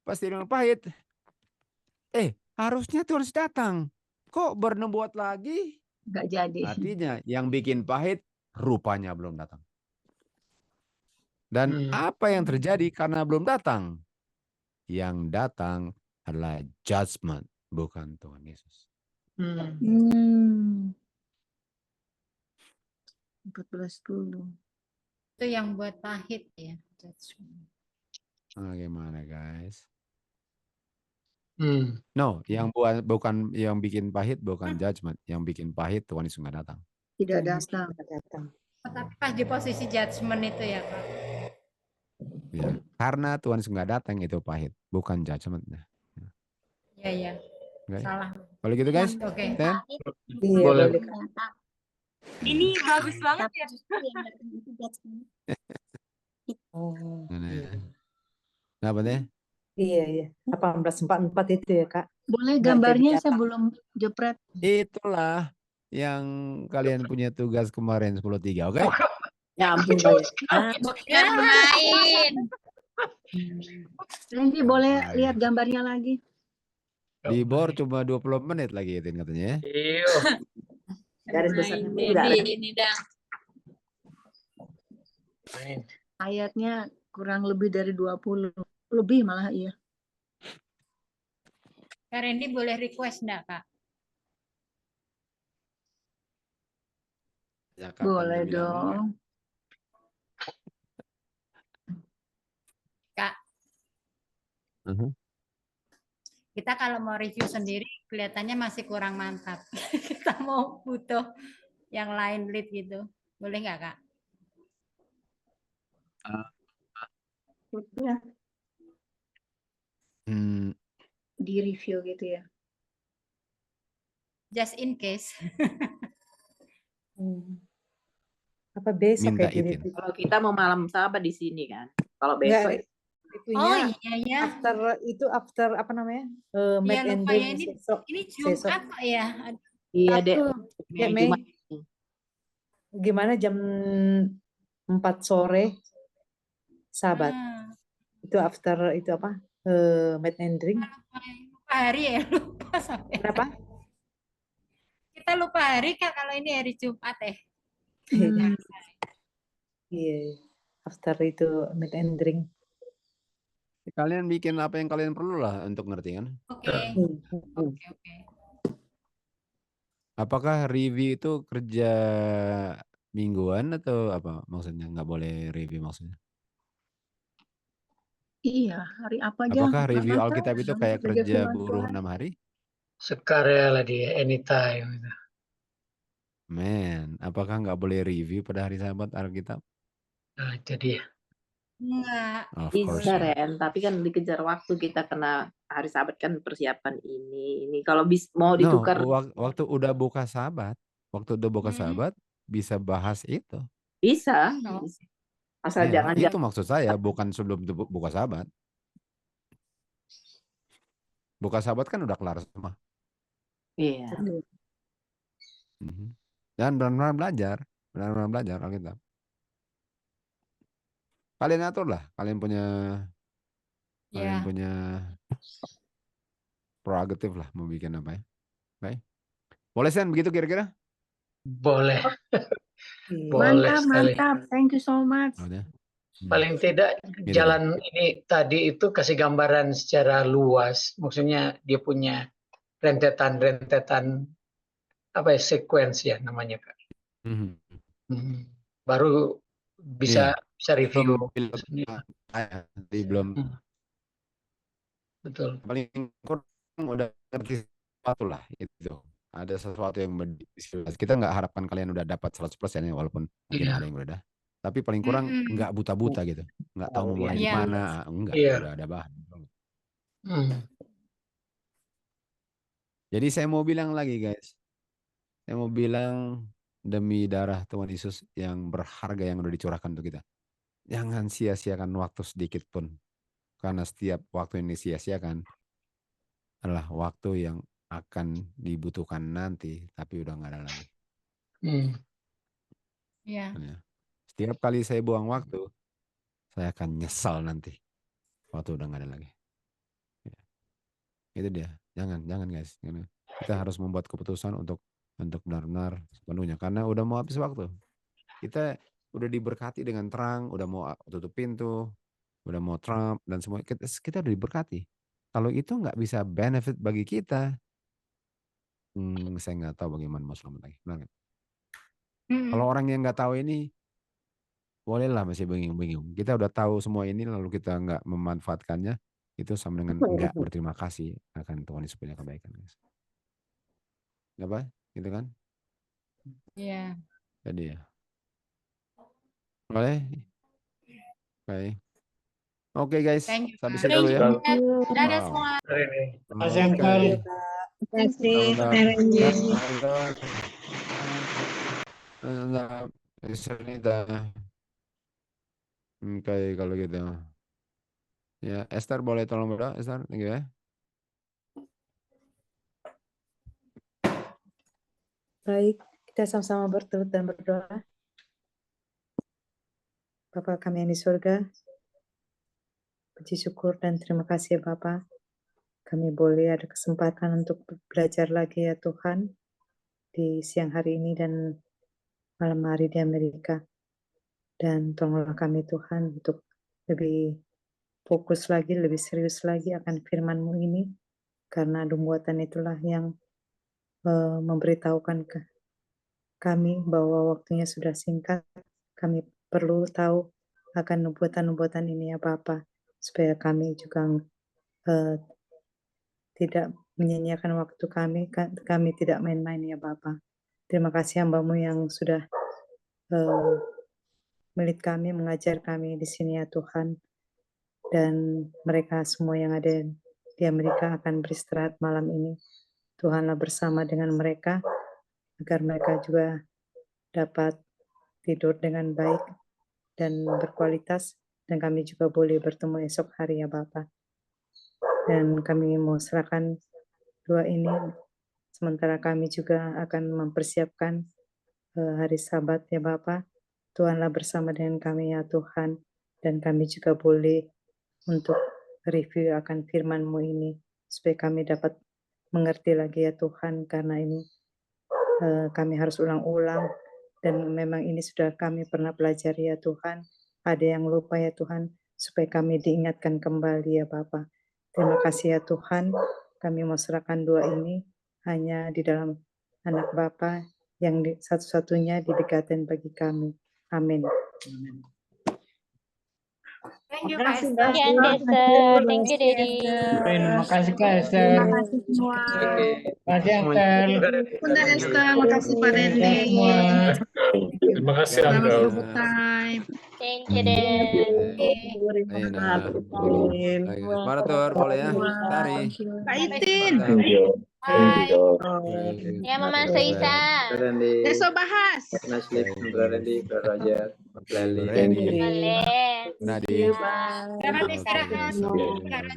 Pas dibilang pahit. Harusnya Tuhan Yesus datang. Kok bernubuat lagi? Nggak jadi. Artinya yang bikin pahit rupanya belum datang. Dan apa yang terjadi karena belum datang? Yang datang adalah judgment, bukan Tuhan Yesus. 14:10. Itu yang buat pahit ya. Bagaimana guys? Hmm. No, yang bukan yang bikin pahit bukan judgment, yang bikin pahit Tuhan Yesus nggak datang. Tidak datang. Tapi pas di posisi judgment itu ya Kak. Ya, karena Tuhan Yesus nggak datang itu pahit, bukan judgmentnya. Iya, iya. Oke. Salah. Boleh gitu guys? Oke. Ten? Iya, Boleh. boleh. Ini bagus banget ya. Oh, Kenapa deh? iya, iya. 1844 itu ya, Kak. Boleh Nggak gambarnya jadi saya kata. belum jepret. Itulah yang kalian punya tugas kemarin 10.3, oke? Ya ampun, Pak. Bukan main. Randy boleh lihat gambarnya lagi. Di bor cuma 20 menit lagi Tin katanya ya. Iyo. Garis besarnya enggak ada. Ini dang. Ayatnya kurang lebih dari 20. Lebih malah iya. Kak Randy boleh request enggak Kak? Ya, kapan Boleh dia bilang dong. Kak, kita kalau mau review sendiri kelihatannya masih kurang mantap. Kita mau butuh yang lain lead gitu. Boleh nggak Kak? Ya. Di review gitu ya. Just in case. Apa besok Minta ya izin. diri? Kalau kita mau malam sahabat di sini kan. Kalau Enggak, besok itunya Oh iya ya. after apa namanya? Iya Make and lupa ya drink ini. besok. Ini Besok. Jumat kok ya. iya deh. Ya, Mei. Jumat. Gimana jam 4 sore Sabat. Itu after itu apa? Meat and drink. Lupa hari ya, lupa sampai. Kenapa? Kita lupa hari Kak kalau ini hari Jumat ya. Iya. After itu meat and drink. Kalian bikin apa yang kalian perlu lah untuk ngerti kan? Oke. Oke. Apakah review itu kerja mingguan atau apa maksudnya? Nggak boleh review maksudnya? Iya, hari apa aja. Apakah nggak review masalah. Alkitab itu kayak Kerja kerja firman buruh Tuhan. 6 hari? Sekarang lah dia anytime. Men, apakah nggak boleh review pada hari Sabat Alkitab? Nah, itu dia. Enggak. Of course. Bisa Ren, tapi kan dikejar waktu kita kena hari Sabat kan persiapan ini. Kalau mau No, ditukar waktu udah buka Sabat, Sabat bisa bahas itu. bisa. Asal Iya, jangan itu maksud saya bukan sebelum buka Sabat. Buka sahabat kan udah kelar semua. Iya. Dan benar-benar belajar Alkitab. Kalian atur lah, kalian punya prerogatif lah mau bikin apa ya. Baik. Boleh Sen begitu kira-kira? Boleh. Boleh sekali. Mantap. Thank you so much. Paling tidak jalan ini tadi itu kasih gambaran secara luas. Maksudnya dia punya rentetan apa ya, sequence ya namanya Kak. Baru bisa review belum. Betul. Paling kurang udah ngerti sesuatu lah itu. Ada sesuatu yang kita nggak harapkan kalian udah dapat 100% ya, walaupun mungkin ada yang udah. Tapi paling kurang nggak buta-buta gitu. Nggak tahu mau mulai di mana. Enggak, udah ada bahan. Jadi saya mau bilang lagi guys. Saya mau bilang demi darah Tuhan Yesus yang berharga yang udah dicurahkan untuk kita. Jangan sia-siakan waktu sedikit pun. Karena setiap waktu yang disia-siakan adalah waktu yang akan dibutuhkan nanti, tapi udah nggak ada lagi. Setiap kali saya buang waktu, saya akan nyesal nanti. Waktu udah nggak ada lagi. Itu dia. Jangan guys. Kita harus membuat keputusan untuk benar-benar sepenuhnya. Karena udah mau habis waktu. Kita udah diberkati dengan terang, udah mau tutup pintu, udah mau Trump dan semua. Kita udah diberkati. Kalau itu nggak bisa benefit bagi kita, saya nggak tahu bagaimana mau selamat lagi. Benar kan? Kalau orang yang nggak tahu ini, bolehlah masih bingung-bingung. Kita udah tahu semua ini, lalu kita nggak memanfaatkannya, itu sama dengan nggak berterima kasih akan Tuhan Yesus punya kebaikan. Apa? Gitu kan? Iya. Jadi ya. Boleh? Baik. Oke guys, sampai sini dulu ya. Dadah semua. Terima kasih. Oke, kalau gitu. Ya, Esther boleh tolong berdoa, Esther, thank you ya. Baik, kita sama-sama bertelut dan berdoa. Bapa kami yang di surga, puji syukur dan terima kasih Bapa. Kami boleh ada kesempatan untuk belajar lagi ya Tuhan di siang hari ini dan malam hari di Amerika. Dan tolonglah kami Tuhan untuk lebih fokus lagi, lebih serius lagi akan firman-Mu ini. Karena nubuatan itulah yang memberitahukan ke kami bahwa waktunya sudah singkat. Kami perlu tahu akan nubuatan-nubuatan ini ya Bapa, supaya kami juga tidak menyia-nyiakan waktu kami tidak main-main ya Bapa. Terima kasih hamba-Mu yang sudah milik kami, mengajar kami di sini ya Tuhan. Dan mereka semua yang ada di Amerika akan beristirahat malam ini. Tuhanlah bersama dengan mereka, agar mereka juga dapat tidur dengan baik dan berkualitas, dan kami juga boleh bertemu esok hari ya Bapa. Dan kami mau serahkan doa ini, sementara kami juga akan mempersiapkan hari Sabat ya Bapa. Tuhanlah bersama dengan kami ya Tuhan, dan kami juga boleh untuk review akan firman-Mu ini, supaya kami dapat mengerti lagi ya Tuhan, karena ini kami harus ulang-ulang, dan memang ini sudah kami pernah pelajari ya Tuhan. Ada yang lupa ya Tuhan, supaya kami diingatkan kembali ya Bapa. Terima kasih ya Tuhan, kami mau serahkan doa ini hanya di dalam anak Bapa yang satu-satunya didekatkan bagi kami. Amin. Thank you Kak Esther. Thank you Dedi. Terima kasih Kak Esther. Terima kasih semua. Terima kasih Esther. Bunda Esther, makasih Pak Randy. Terima kasih Angga. Selamat time. Thank you, Dad. Ayo, nah. Baik, separator boleh ya. Tari. Kak Itin. Ya, Mama Saisa. Besok bahas. Randy, Raja, Randy. Boleh. Nadie. Selamat istirahat.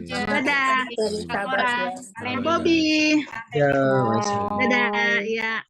Dadah. Laporan. Kalian Bobby. Ya, Dadah. Ya.